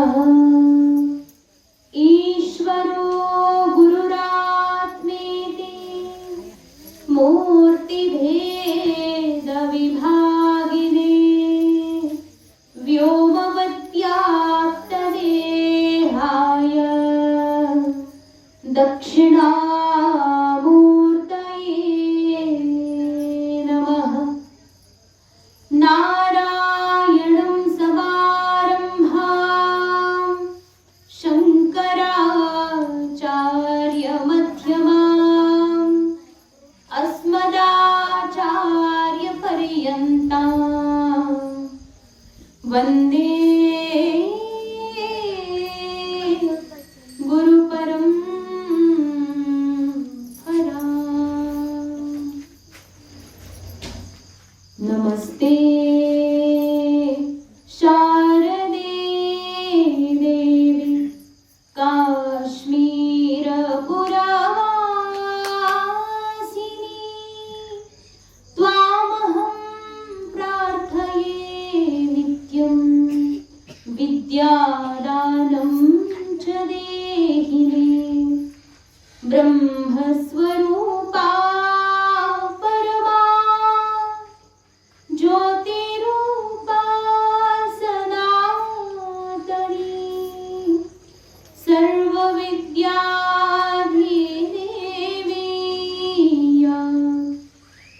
नमः। ईश्वरो गुरुरात्मेति मूर्तिभेदविभागिने व्योमवद्व्याप्तदेहाय दक्षिणामूर्तये नमः। नारायणं समारम्भां शङ्कराचार्यमध्यमाम् अस्मदाचार्यपर्यन्तां वन्दे नमस्ते शारदे देवी काश्मीरपुरवासिनी त्वामहं प्रार्थये नित्यं विद्यादानं च देहि मे। ब्रह्मस्वरूपा ज्योतिरूपा सनातनी सर्वविद्याधिदेवी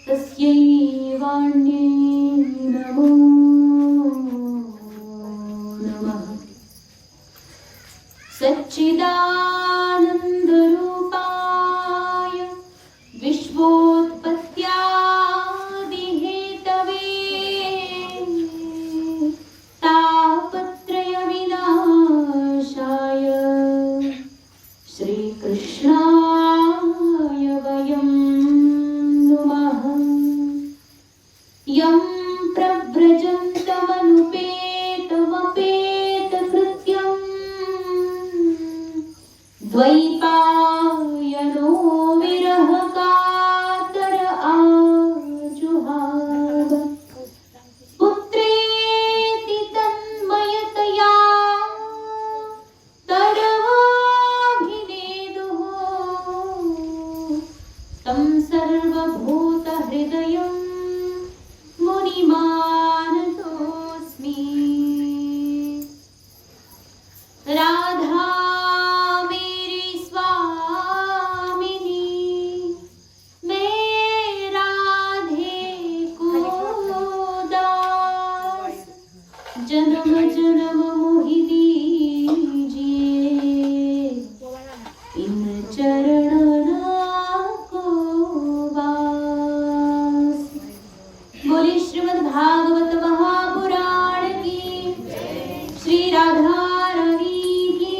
तस्यै वाण्यै नमो नमः। सच्चिदानन्दरूपाय विश्वोत्पत्त्यादिहेतवे तापत्रयविनाशाय श्रीकृष्णाय वयं नुमः। यं प्रव्रजन्तमनुपेतमपेतकृत्यं द्वैपायनो विरहकातर आजुहाव पुत्रेति तन्मयतया तरवाभिनेदुः तं सर्वभूतहृदयं मुनिमानतोऽस्मि। राधा मेरी स्वामिनी मैं राधे को दास जन्म जन्म मोहि दीजिए इन चरणों को वास। बोले श्रीमद् भागवत महापुराण की श्री राधा रानी की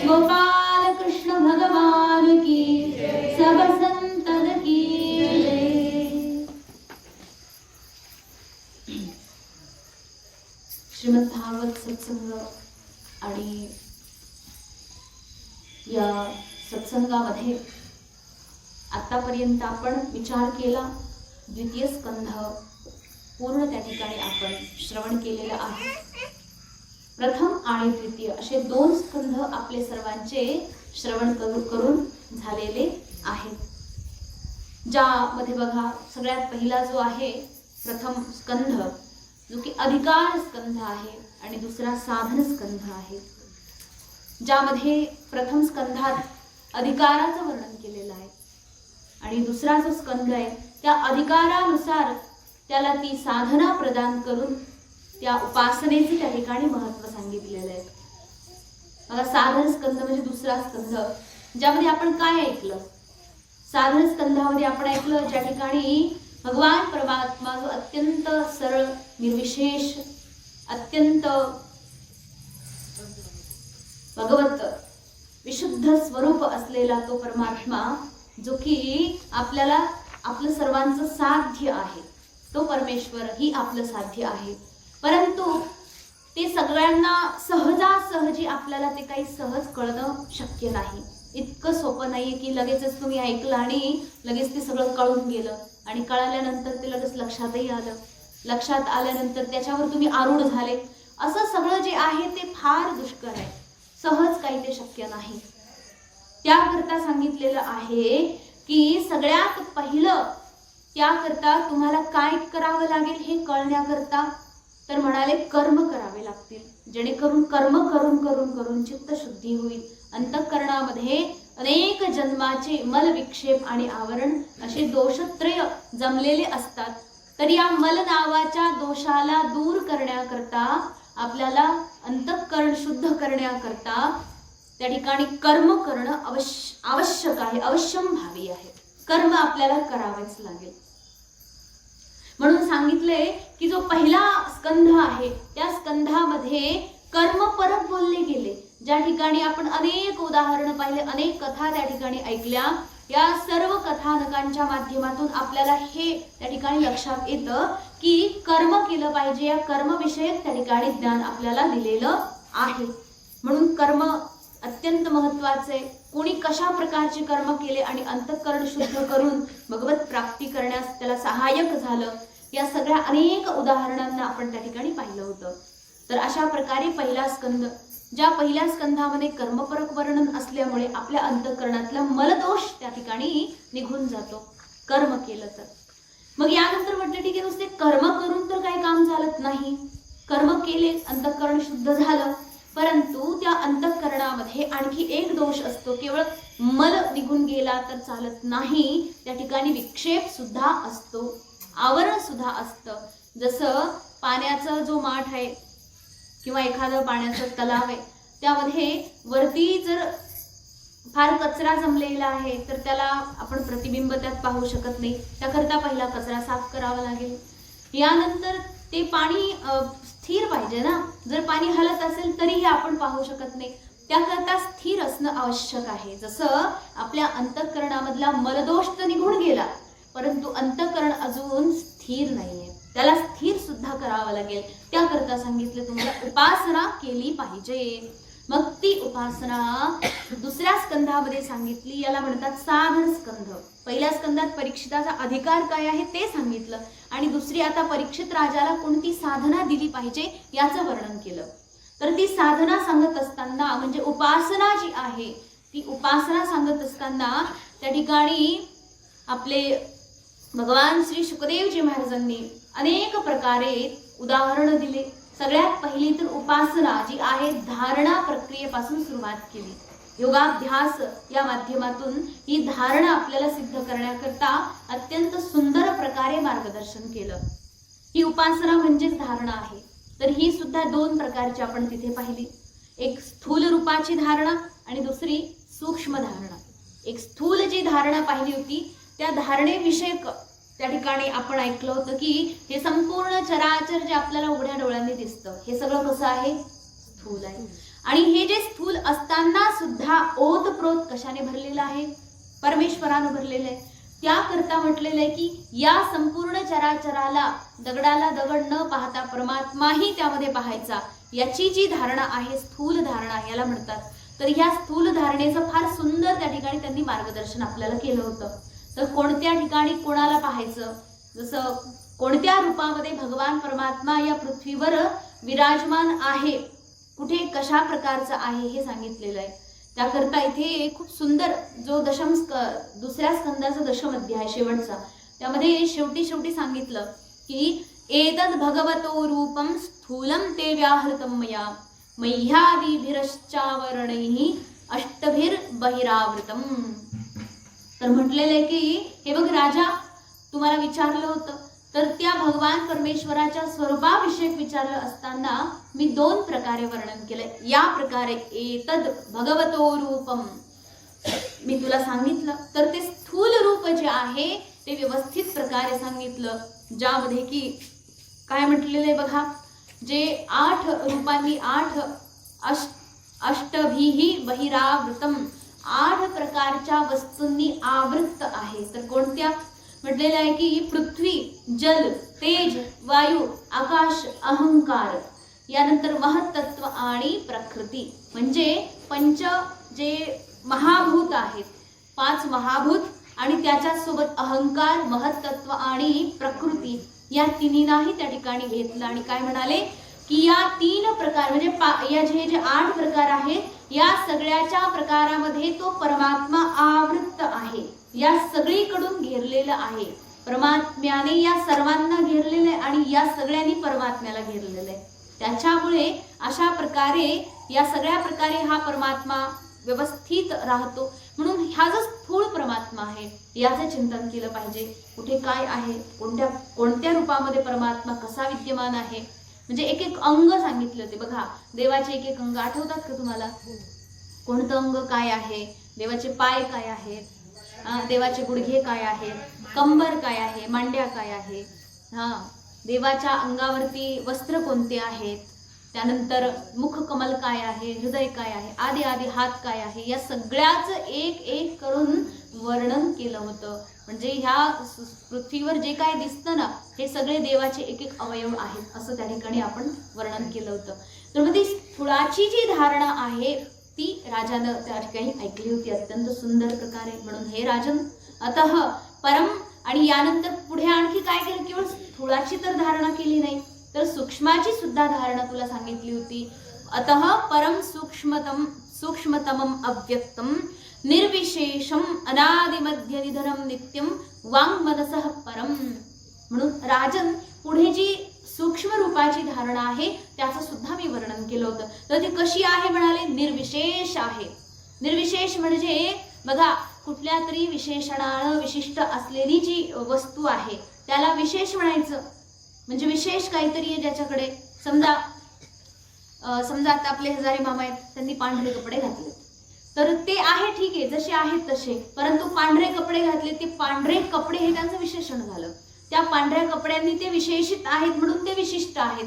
गोपाल कृष्ण भगवान की सब संतन की श्रीमद् भागवत सत्संग आणि या सत्संगामध्ये आतापर्यंत आपण विचार केला। द्वितीय स्कंध पूर्ण त्या ठिकाणी आपण श्रवण केलेलं आहे। प्रथम आणि द्वितीय असे दोन स्कंध आपले सर्वांचे श्रवण करून झालेले आहेत। ज्यामध्ये बघा सगळ्यात पहिला जो आहे प्रथम स्कंध जो की अधिकार स्कंध आहे आणि दुसरा साधन स्कंध आहे। ज्यामध्ये प्रथम स्कंधात अधिकाराचं वर्णन केलेलं आहे आणि दुसरा जो स्कंध आहे त्या अधिकारानुसार त्याला ती साधना प्रदान करून त्या उपासनेचे त्या ठिकाणी महत्त्व सांगितलेलं आहे। बघा साधन स्कंध म्हणजे दुसरा स्कंध ज्यामध्ये आपण काय ऐकलं। साधन स्कंधामध्ये आपण ऐकलं ज्या ठिकाणी भगवान परमात्मा जो अत्यंत सरळ निर्विशेष अत्यंत भगवत विशुद्ध स्वरूप असलेला तो परमात्मा जो की आपल्याला आपलं सर्वांचं साध्य आहे, तो परमेश्वर ही आपलं साध्य आहे। परंतु ते सगळ्यांना सहजासहजी आपल्याला ते काही सहज कळणं शक्य नाही। इतकं सोपं नाहीये की लगेचच तुम्ही ऐकलं आणि लगेच ते सगळं कळून गेलं आणि कळाल्यानंतर ते लगेच लक्षातही आलं। लक्षात आल्यानंतर त्याच्यावर तुम्ही आरूढ झाले असं सगळं जे आहे ते फार दुष्कर आहे, सहज काही ते शक्य नाही. त्याकरता सांगितलेलं आहे की सगळ्यात पहिलं त्याकरता तुम्हाला काय करावं लागेल हे कळण्याकरता तर म्हणाले कर्म करावे लागतील, जेणेकरून कर्म करून करून करून चित्तशुद्धी होईल. अंतःकरणामध्ये अनेक जन्माचे मल विक्षेप आणि आवरण असे दोषत्रय जमलेले असतात. तर या मल नावाच्या दोषाला दूर करण्याकरता आपल्याला अंतःकरण शुद्ध करण्याकरता त्या ठिकाणी कर्म करणं आवश्यक आहे, अवश्यंभावी आहे. कर्म आपल्याला करावेच लागेल. म्हणून सांगितले की जो पहिला स्कंध आहे त्या स्कंधामध्ये कर्म परत बोलले गेले. ज्या ठिकाणी आपण अनेक उदाहरण पाहिले, अनेक कथा त्या ठिकाणी ऐकल्या, या सर्व कथानकांच्या माध्यमातून आपल्याला हे त्या ठिकाणी लक्षात येतं की कर्म केलं पाहिजे. या कर्मविषयक त्या ठिकाणी ज्ञान आपल्याला दिलेलं आहे. म्हणून कर्म अत्यंत महत्वाचे. कोणी कशा प्रकारचे कर्म केले आणि अंतःकरण शुद्ध करून भगवत प्राप्ती करण्यास त्याला सहाय्यक झालं, या सगळ्या अनेक उदाहरणांना आपण त्या ठिकाणी पाहिलं होतं. तर अशा प्रकारे पहिला स्कंद, ज्या पहिल्या स्कंधामध्ये कर्मपरक वर्णन असल्यामुळे आपल्या अंतःकरणातला मलदोष त्या ठिकाणी निघून जातो कर्म केलं तर. मग यानंतर म्हटलं ठीक आहे, नुसते कर्म करून तर काही काम चालत नाही. कर्म केले, अंतःकरण शुद्ध झालं, परंतु त्या अंतःकरणामध्ये आणखी एक दोष असतो. केवळ मल निघून गेला तर चालत नाही, त्या ठिकाणी विक्षेप सुद्धा असतो, आवरण सुद्धा असतं. जसं पाण्याचा जो माठ आहे किंवा एखादं पाण्याचं तलाव आहे, त्यामध्ये वरती जर फार कचरा जमलेला आहे तर त्याला आपण प्रतिबिंब त्यात पाहू शकत नाही. त्याकरता पहिला कचरा साफ करावा लागेल. यानंतर ते पाणी स्थिर पाहिजे ना. जर पाणी हलत असेल तरीही आपण पाहू शकत नाही, त्याकरता स्थिर असणं आवश्यक आहे. जसं आपल्या अंतःकरणामधला मलदोष तर निघून गेला, परंतु अंतःकरण अजून स्थिर नाहीये, त्याला स्थिर सुद्धा करावं लागेल. त्याकरता सांगितलं तुम्हाला उपासना केली पाहिजे. मग ती उपासना दुसऱ्या स्कंधामध्ये सांगितली, याला म्हणतात साधन स्कंध. पहिल्या स्कंधात परीक्षिताचा अधिकार काय आहे ते सांगितलं, आणि दुसरी आता परीक्षित राजाला कोणती साधना दिली पाहिजे याचं वर्णन केलं. तर ती साधना सांगत असताना, म्हणजे उपासना जी आहे ती उपासना सांगत असताना त्या ठिकाणी आपले भगवान श्री शुकदेवजी महाराजांनी अनेक प्रकारे उदाहरण दिले. सगळ्यात पहिली तर उपासना जी आहे धारणा प्रक्रियेपासून सुरुवात केली. योगाभ्यास या माध्यमातून ही धारणा आपल्याला सिद्ध करण्याकरता अत्यंत सुंदर प्रकारे मार्गदर्शन केलं. ही उपासना म्हणजेच धारणा आहे. तर ही सुद्धा दोन प्रकारची आपण तिथे पाहिली, एक स्थूल रूपाची धारणा आणि दुसरी सूक्ष्म धारणा. एक स्थूल जी धारणा पाहिली होती त्या धारणेविषयक त्या ठिकाणी आपण ऐकलं होतं की हे संपूर्ण चराचर जे आपल्याला उघड्या डोळ्यांनी दिसतं हे सगळं कसं आहे, स्थूल आहे. आणि हे जे स्थूल असताना सुद्धा ओतप्रोत कशाने भरलेलं आहे, परमेश्वरानं भरलेलं आहे. त्याकरता म्हटलेलं आहे की या संपूर्ण चराचराला दगडाला दगड न पाहता परमात्माही त्यामध्ये पाहायचा, याची जी धारणा आहे स्थूल धारणा याला म्हणतात. तर ह्या स्थूल धारणेचं फार सुंदर त्या ठिकाणी त्यांनी मार्गदर्शन आपल्याला केलं होतं. तर कोणत्या ठिकाणी कोणाला पाहायचं, जसं कोणत्या रूपामध्ये भगवान परमात्मा या पृथ्वीवर विराजमान आहे, कुठे कशा प्रकारचं आहे हे सांगितलेलं आहे. त्याकरता इथे खूप सुंदर जो दुसऱ्या स्कंदाचा दशम अध्याय शेवटचा, त्यामध्ये शेवटी सांगितलं की एतद भगवतो रूपम स्थूलम ते व्याहृतम मया मह्यादिभिरश्चावरणैः अष्टभिर बहिरावृतम. तर म्हटलेलं आहे की हे बघ राजा, तुम्हाला विचारलं होतं तर त्या भगवान परमेश्वराच्या स्वरूपाविषयक विचारलं असताना मी दोन प्रकारे वर्णन केलंय. या प्रकारे एतद भगवतो रूपम मी तुला सांगितलं, तर ते स्थूल रूप जे आहे ते व्यवस्थित प्रकारे सांगितलं, ज्यामध्ये की काय म्हटलेलं आहे बघा, जे 8 रूपांनी 8 अष्टभिः बहिरावृतम 8 प्रकारच्या वस्तूंनी आवृत्त आहे. तर कोणत्या म्हटलेलं आहे की पृथ्वी, जल, तेज, वायू, आकाश, अहंकार, यानंतर महत्त्व आणि प्रकृती. म्हणजे पंच जे महाभूत आहेत, 5 महाभूत आणि त्याच्यासोबत अहंकार, महत्त्व आणि प्रकृती, या तिन्हींनाही त्या ठिकाणी घेतलं आणि काय म्हणाले, की या 3 प्रकार म्हणजे या जे 8 प्रकार आहेत या सगळ्याच्या प्रकारामध्ये तो परमात्मा आवृत्त आहे, या सगळीकडून घेरलेला आहे. परमात्म्याने या सर्वांना घेरलेले आणि या सगळ्यांनी परमात्म्याला घेरलेले आहे. त्याच्यामुळे अशा प्रकारे या सगळ्या प्रकारे हा परमात्मा व्यवस्थित राहतो. म्हणून हा जो स्थूळ परमात्मा आहे याचे चिंतन केलं पाहिजे. कुठे काय आहे, कोणत्या रूपामध्ये परमात्मा कसा विद्यमान आहे. म्हणजे एक एक अंग सांगितले होते बघा. देवाचे एक एक अंग आठवतात का तुम्हाला? कोणतं अंग काय आहे, देवाचे पाय काय आहेत, देवाचे गुडघे काय आहेत, कंबर काय आहे, मांड्या काय आहे, देवाच्या अंगावरती वस्त्र कोणते आहेत, त्यानंतर मुख कमल काय आहे, हृदय काय आहे, आदी आदी हात काय आहे, या सगळ्याच एक एक करून वर्णन केलं होतं. म्हणजे ह्या पृथ्वीवर जे काय दिसतं ना हे सगळे देवाचे एक एक अवयव आहेत असं त्या ठिकाणी आपण वर्णन केलं होतं. तर मग ती स्थूळाची जी धारणा आहे ती राजानं त्या ठिकाणी ऐकली होती अत्यंत सुंदर प्रकारे. म्हणून हे राजन अतः परम, आणि यानंतर पुढे आणखी काय केलं, केवळ स्थूळाची तर धारणा केली नाही तर सूक्ष्माची सुद्धा धारणा तुला सांगितली होती. अतः परम सूक्ष्मतमम अव्यक्तम निर्विशेषम अनादिमध्य निधनम नित्यम वांग मनसः परम. म्हणून राजन पुढे जी सूक्ष्म रूपाची धारणा आहे त्याचं सुद्धा मी वर्णन केलं होतं. तर ती कशी आहे म्हणाले, निर्विशेष आहे. निर्विशेष म्हणजे बघा कुठल्या तरी विशेषणानं विशिष्ट असलेली जी वस्तू आहे त्याला विशेष म्हणायचं. म्हणजे विशेष काहीतरी आहे ज्याच्याकडे. समजा आता आपले हजारे मामा आहेत, त्यांनी पांढरे कपडे घातले तर ते आहे ठीक आहे जसे आहेत तसे, परंतु पांढरे कपडे घातले, ते पांढरे कपडे हे त्यांचं विशेषण झालं. त्या पांढऱ्या कपड्यांनी ते विशेषित आहेत म्हणून ते विशिष्ट आहेत.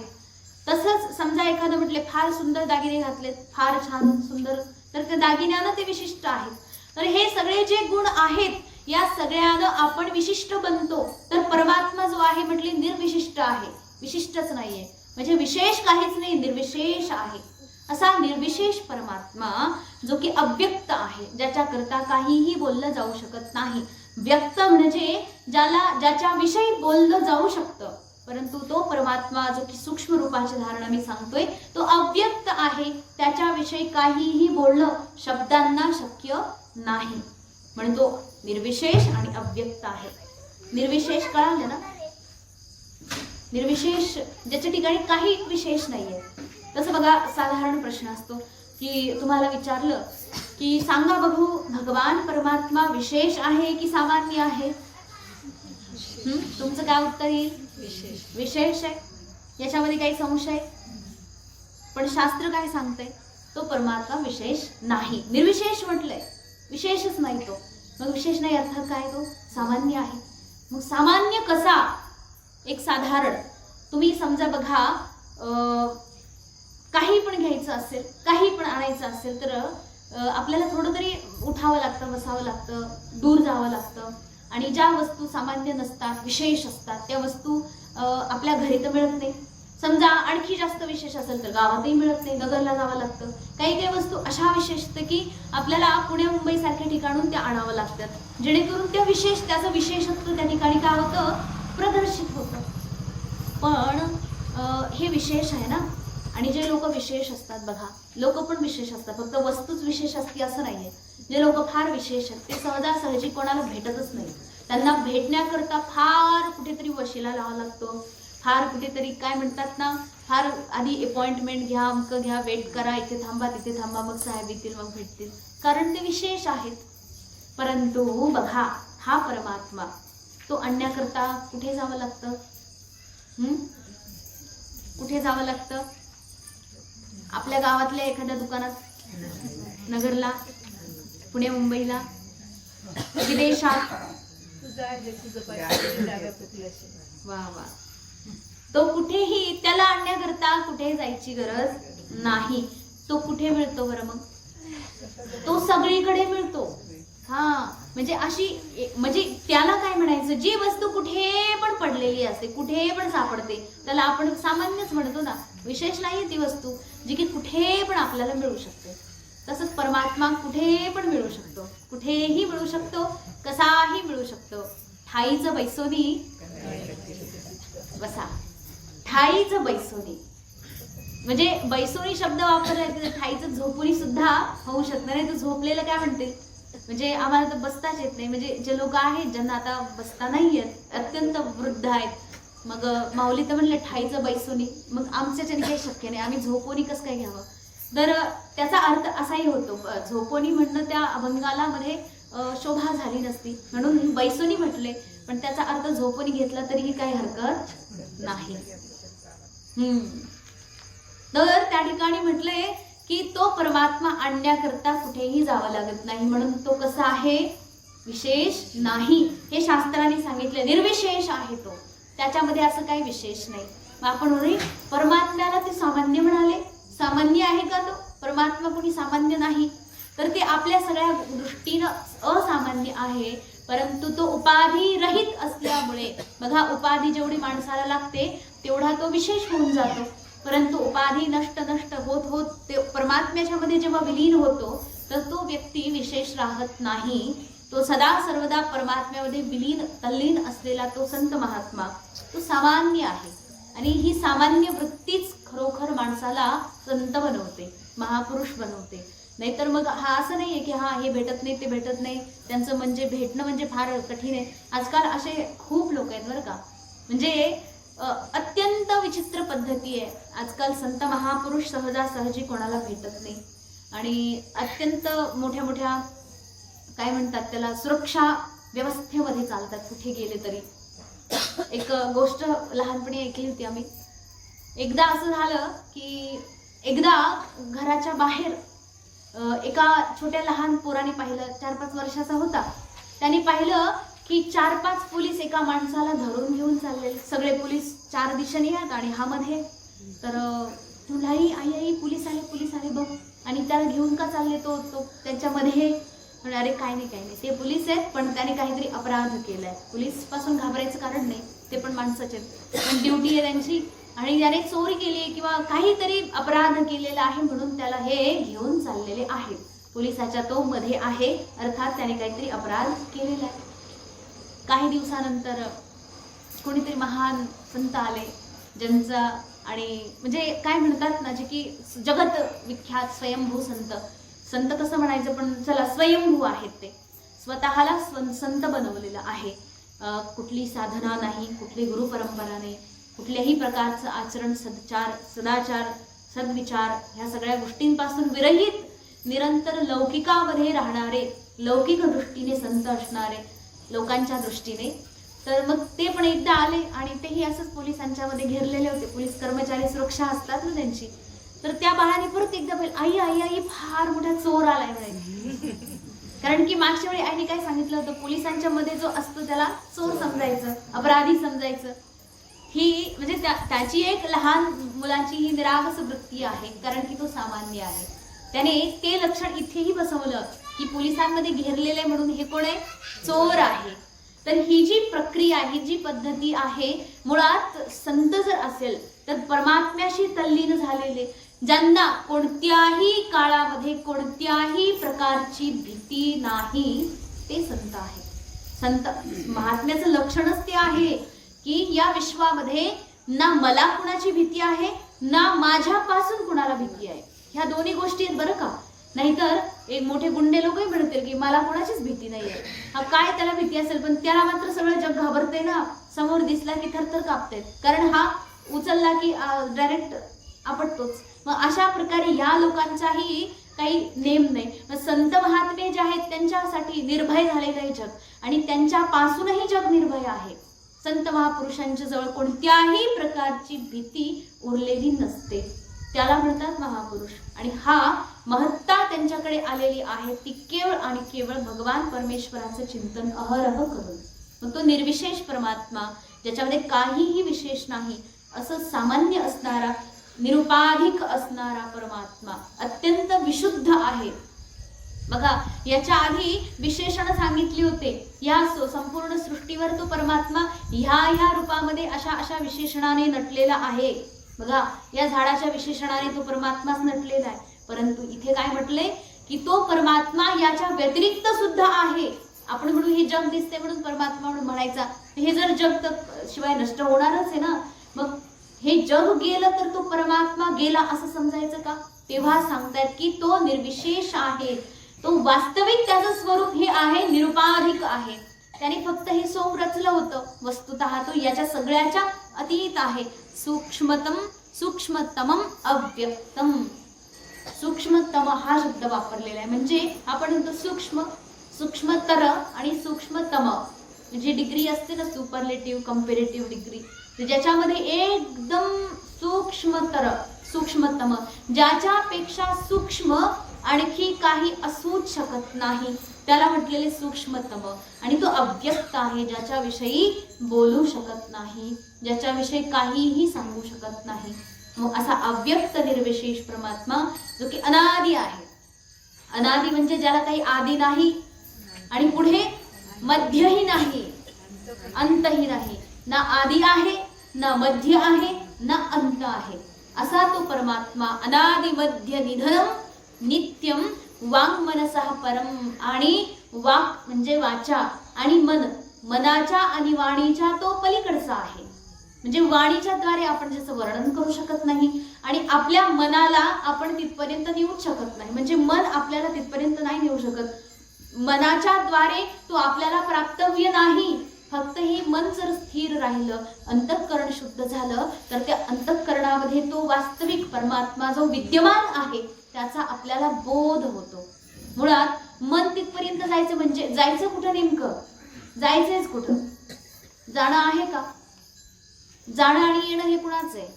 तसंच समजा एखादं म्हटले फार सुंदर दागिने घातलेत, फार छान सुंदर, तर त्या दागिन्यानं ते विशिष्ट आहेत. तर हे सगळे जे गुण आहेत या सगळ्यानं आपण विशिष्ट बनतो. तर परमात्मा जो आहे म्हटले निर्विशिष्ट आहे, विशिष्टच नाहीये, म्हणजे विशेष काहीच नाही, निर्विशेष आहे. असा निर्विशेष परमात्मा जो की अव्यक्त आहे, ज्याच्याकरता काहीही बोललं जाऊ शकत नाही. व्यक्त म्हणजे ज्याच्या विषयी बोललं जाऊ शकतं, परंतु तो परमात्मा जो की सूक्ष्म रूपाची धारणा मी सांगतोय तो अव्यक्त आहे, त्याच्याविषयी काहीही बोलणं शब्दांना शक्य नाही. म्हणून तो निर्विशेष आणि अव्यक्त आहे. निर्विशेष कळालं ना, निर्विशेष ज्याच्या ठिकाणी काही विशेष नाहीये. तसं बघा साधारण प्रश्न असतो की तुम्हाला विचारलं की सांगा बघू भगवान परमात्मा विशेष आहे की सामान्य आहे, तुमचं काय उत्तर येईल? विशेष आहे. याच्यामध्ये काही संशय? पण शास्त्र काय सांगतंय, तो परमात्मा विशेष नाही. निर्विशेष म्हटलंय, विशेषच नाही तो. मग विशेष नाही अर्थात काय, तो सामान्य आहे. मग सामान्य कसा? एक साधारण तुम्ही समजा बघा, काही पण घ्यायचं असेल, काही पण आणायचं असेल तर आपल्याला थोडं तरी उठावं लागतं, बसावं लागतं, दूर जावं लागतं. आणि ज्या वस्तू सामान्य नसतात, विशेष असतात, त्या वस्तू आपल्या घरी तर मिळत नाही. समजा आणखी जास्त विशेष असेल तर गावातही मिळत नाही, नगरला जावं लागतं. काही काही वस्तू अशा विशेष असतात की आपल्याला पुणे मुंबई सारख्या ठिकाणून त्या आणावं लागतात, जेणेकरून त्या विशेष, त्याचं विशेषत्व त्या ठिकाणी काय होतं, प्रदर्शित होतं. पण हे विशेष आहे ना. आणि जे लोक विशेष असतात बघा, लोक पण विशेष असतात, फक्त वस्तूच विशेष असते असं नाहीये. जे लोक फार विशेष आहेत ते सहजासहजी कोणाला भेटतच नाही. त्यांना भेटण्याकरता फार कुठेतरी वशिला लावावा लागतो, फार कुठेतरी काय म्हणतात ना, फार आधी अपॉइंटमेंट घ्या, अमक घ्या, वेट करा, इथे थांबा तिथे थांबा, मग साहेब येतील मग भेटतील, कारण ते विशेष आहेत. परंतु बघा हा परमात्मा तो आणण्याकरता कुठे जावं लागतं, कुठे जावं लागतं? आपल्या गावातल्या एखाद्या दुकानात, नगरला, पुणे मुंबईला, विदेशात, वा वा, तो कुठेही त्याला आणण्याकरता कुठे जायची गरज नाही. तो कुठे मिळतो बरं? मग तो सगळीकडे मिळतो. म्हणजे अशी, म्हणजे त्याला काय म्हणायचं, जी वस्तू कुठे पण पडलेली असते, कुठे पण सापडते, त्याला आपण सामान्यच म्हणतो ना. विशेष नाही ती वस्तू, जी की कुठे पण आपल्याला मिळू शकते. तसंच परमात्मा कुठे पण मिळू शकतो, कुठेही मिळू शकतो, कसाही मिळू शकतो. ठाईचं बैसोनी बसा, ठाईचं बैसोनी. म्हणजे बैसोनी शब्द वापरलाय तर ठाईचं झोपुनी सुद्धा होऊ शकणार नाही. तर झोपलेलं काय म्हणतील, म्हणजे आम्हाला तर बसताच येत नाही. म्हणजे जे लोक आहेत ज्यांना आता बसता नाही येत, अत्यंत वृद्ध आहेत, मग माऊली तर म्हणले ठाईचं बैसोनी, मग आमच्याच्याने काही शक्य नाही, आम्ही झोपोनी कसं काय घ्यावं. तर त्याचा अर्थ असाही होतो, झोपोनी म्हणणं त्या अभंगाला मध्ये शोभा झाली नसती म्हणून बैसोनी म्हटले, पण त्याचा अर्थ झोपोनी घेतला तरीही काही हरकत नाही. तर त्या ठिकाणी म्हटलंय की तो परमात्मा आणण्याकरता कुठेही जावं लागत नाही, म्हणून तो कसा आहे, विशेष नाही, हे शास्त्राने सांगितले. निर्विशेष आहे तो, त्याच्यामध्ये असं काही विशेष नाही. मग आपण म्हणू परमात्म्याला ते सामान्य म्हणाले, सामान्य आहे का तो परमात्मा, कोणी सामान्य नाही. तर ते आपल्या सगळ्या दृष्टीनं असामान्य आहे, परंतु तो उपाधी रहित असल्यामुळे, बघा उपाधी जेवढी माणसाला लागते तेवढा तो विशेष होऊन जातो, परंतु उपाधी नष्ट होत होत ते परमात्म्याच्या मध्ये जेव्हा विलीन होतो तर तो व्यक्ती विशेष राहत नाही. तो सदा सर्वदा परमात्म्यामध्ये विलीन तल्लीन असलेला तो संत महात्मा तो सामान्य आहे. आणि ही सामान्य वृत्तीच खरोखर माणसाला संत बनवते, महापुरुष बनवते. नाहीतर मग हा असं नाहीये की हा हे भेटत नाही ते भेटत नाही, त्यांचं म्हणजे भेटणं म्हणजे फार कठीण आहे. आजकाल असे खूप लोक आहेत बरं का, म्हणजे अत्यंत विचित्र पद्धती आहे आजकाल. संत महापुरुष सहजासहजी कोणाला भेटत नाही आणि अत्यंत मोठ्या मोठ्या काय म्हणतात त्याला सुरक्षा व्यवस्थेमध्ये चालतात कुठे गेले तरी. एक गोष्ट लहानपणी ऐकली होती आम्ही. एकदा असं झालं की एकदा घराच्या बाहेर एका छोट्या लहान पोराने पाहिलं, 4-5 वर्षाचा होता, त्याने पाहिलं की 4-5 पोलीस एका माणसाला धरून घेऊन चालले. सगळे पोलीस 4 दिशेने आहेत आणि हा मध्ये. तर तुलाही आई पोलीस आले बघ, आणि त्याला घेऊन का चालले तो त्यांच्यामध्ये. म्हणजे अरे काय नाही ते पोलीस आहेत, पण त्याने काहीतरी अपराध केलाय. पोलीस पासून घाबरायचं कारण नाही, ते पण माणसाचे आहेत, पण ड्युटी आहे त्यांची, आणि त्याने चोरी केली किंवा काहीतरी अपराध केलेला आहे म्हणून त्याला हे घेऊन चाललेले आहेत. पोलिसाच्या तो मध्ये आहे, अर्थात त्याने काहीतरी अपराध केलेला आहे. काही दिवसानंतर कोणीतरी महान संत आले, ज्यांचा आणि म्हणजे काय म्हणतात ना, जे की जगत विख्यात स्वयंभू संत कसं म्हणायचं, पण चला स्वयंभू आहेत. ते स्वतःला संत बनवलेलं आहे. कुठली साधना नाही, कुठली गुरु परंपरा नाही, कुठल्याही प्रकारचं आचरण, सदाचार, सद्विचार ह्या सगळ्या गोष्टींपासून विरहित, निरंतर लौकिकामध्ये राहणारे, लौकिक दृष्टीने संत असणारे लोकांच्या दृष्टीने. तर मग ते पण एकदा आले आणि तेही असंच पोलिसांच्या मध्ये घेरलेले होते. पोलीस कर्मचारी सुरक्षा असतात ना त्यांची. तर त्या बाळाने परत एकदा आई फार मोठा चोर आलाय म्हणायची. कारण की मागच्या वेळी आईने काय सांगितलं होतं, पोलिसांच्या मध्ये जो असतो त्याला चोर समजायचं, अपराधी समजायचं. ही म्हणजे त्याची एक लहान मुलाची ही निरागस वृत्ती आहे, कारण की तो सामान्य आहे. त्याने ते लक्षण इथेही बसवलं की पोलिसांमध्ये घेरलेले म्हणून हे कोण आहे, चोर आहे. तर ही जी प्रक्रिया, ही जी पद्धती आहे, मुळात संत जर असेल तर परमात्म्याशी तल्लीन झालेले, ज्यांना कोणत्याही काळामध्ये कोणत्याही प्रकारची भीती नाही, ते संत आहे. संत महात्म्याचं लक्षणच ते आहे की या विश्वामध्ये ना मला कुणाची भीती आहे, ना माझ्यापासून कुणाला भीती आहे. ह्या दोन्ही गोष्टी आहेत बरं का. नाहीतर एक मोठे गुंडे लोकही म्हणतील की मला कोणाचीच भीती नाहीये. हा काय त्याला भीती असेल, पण त्याला मात्र सगळं जग घाबरते ना, समोर दिसला की थरथर कापते, कारण हा उचलला की डायरेक्ट आपटतोच. मग अशा प्रकारे या लोकांचाही काही नेम नाही. मग संत महात्मे जे आहेत त्यांच्यासाठी निर्भय झालेलं आहे जग, आणि त्यांच्यापासूनही जग निर्भय आहे. संत महापुरुषांच्या जवळ कोणत्याही प्रकारची भीती उरलेली नसते, त्याला म्हणतात महापुरुष. आणि हा महत्ता त्यांच्याकडे आलेली आहे ती केवळ आणि केवळ भगवान परमेश्वराचं चिंतन अहरह करून. मग तो निर्विशेष परमात्मा, ज्याच्यामध्ये काहीही विशेष नाही, असं सामान्य असणारा, निरुपाधिक असणारा परमात्मा अत्यंत विशुद्ध आहे. बघा, याच्या आधी विशेषण सांगितली होते. या संपूर्ण सृष्टीवर तो परमात्मा ह्या रूपामध्ये अशा विशेषणाने नटलेला आहे. बघा, या झाडाच्या विशेषणाने तो परमात्माच नटलेला आहे. परंतु इथे काय म्हटले की तो परमात्मा याच्या व्यतिरिक्त सुद्धा आहे. आपण म्हणू हे जग दिसते म्हणून परमात्मा म्हणून म्हणायचा, हे जर जग तर शिवाय नष्ट होणारच आहे ना. मग हे जग गेलं तर तो परमात्मा गेला असं समजायचं का? तेव्हा सांगतात की तो निर्विशेष आहे, तो वास्तविक त्याचं स्वरूप हे आहे, निरुपाधिक आहे. त्याने फक्त हे सोम रचलं होतं, वस्तुतः तो याच्या सगळ्याच्या अतीत आहे. सूक्ष्मतमम अव्यक्तम. सूक्ष्मतम हा शब्द वापरलेला आहे, म्हणजे आपण म्हणतो सूक्ष्म, सूक्ष्मतर आणि सूक्ष्मतम. जी डिग्री असते ना, सुपरलेटिव्ह कंपेरेटिव्ह डिग्री, ज्याच्यामध्ये एकदम सूक्ष्मतर, सूक्ष्मतम, ज्याच्यापेक्षा सूक्ष्म आणखी काही असूच शकत नाही, त्याला म्हटलेले सूक्ष्मतम. आणि तो अव्यक्त आहे, ज्याच्याविषयी बोलू शकत नाही, ज्याच्याविषयी काहीही सांगू शकत नाही. मग असा अव्यक्त निर्विशेष परमात्मा जो की अनादि आहे. अनादि म्हणजे ज्याला काही आदि नाही आणि पुढे मध्यही नाही, अंतही नाही. ना आदि आहे, ना मध्य आहे, ना अंत आहे. असा तो परमात्मा अनादि मध्य निधनम नित्यम वांग मनसः परम. आणि वाक म्हणजे वाचा आणि मन, मनाच्या आणि वाणीच्या तो पलीकडचा आहे. म्हणजे वाणीच्या द्वारे आपण ज्याचं वर्णन करू शकत नाही आणि आपल्या मनाला आपण तिथपर्यंत नेऊ शकत नाही. म्हणजे मन आपल्याला तिथपर्यंत नाही नेऊ शकत. मनाच्या द्वारे तो आपल्याला प्राप्तव्य नाही. फक्त हे मन जर स्थिर राहिलं, अंतःकरण शुद्ध झालं, तर त्या अंतःकरणामध्ये तो वास्तविक परमात्मा जो विद्यमान आहे त्याचा आपल्याला बोध होतो. मुळात मन तिथपर्यंत जायचं म्हणजे जायचं कुठं? नेमकं जायचंच कुठं? जाणं आहे का? जाणं आणि येणं हे कुणाचं आहे?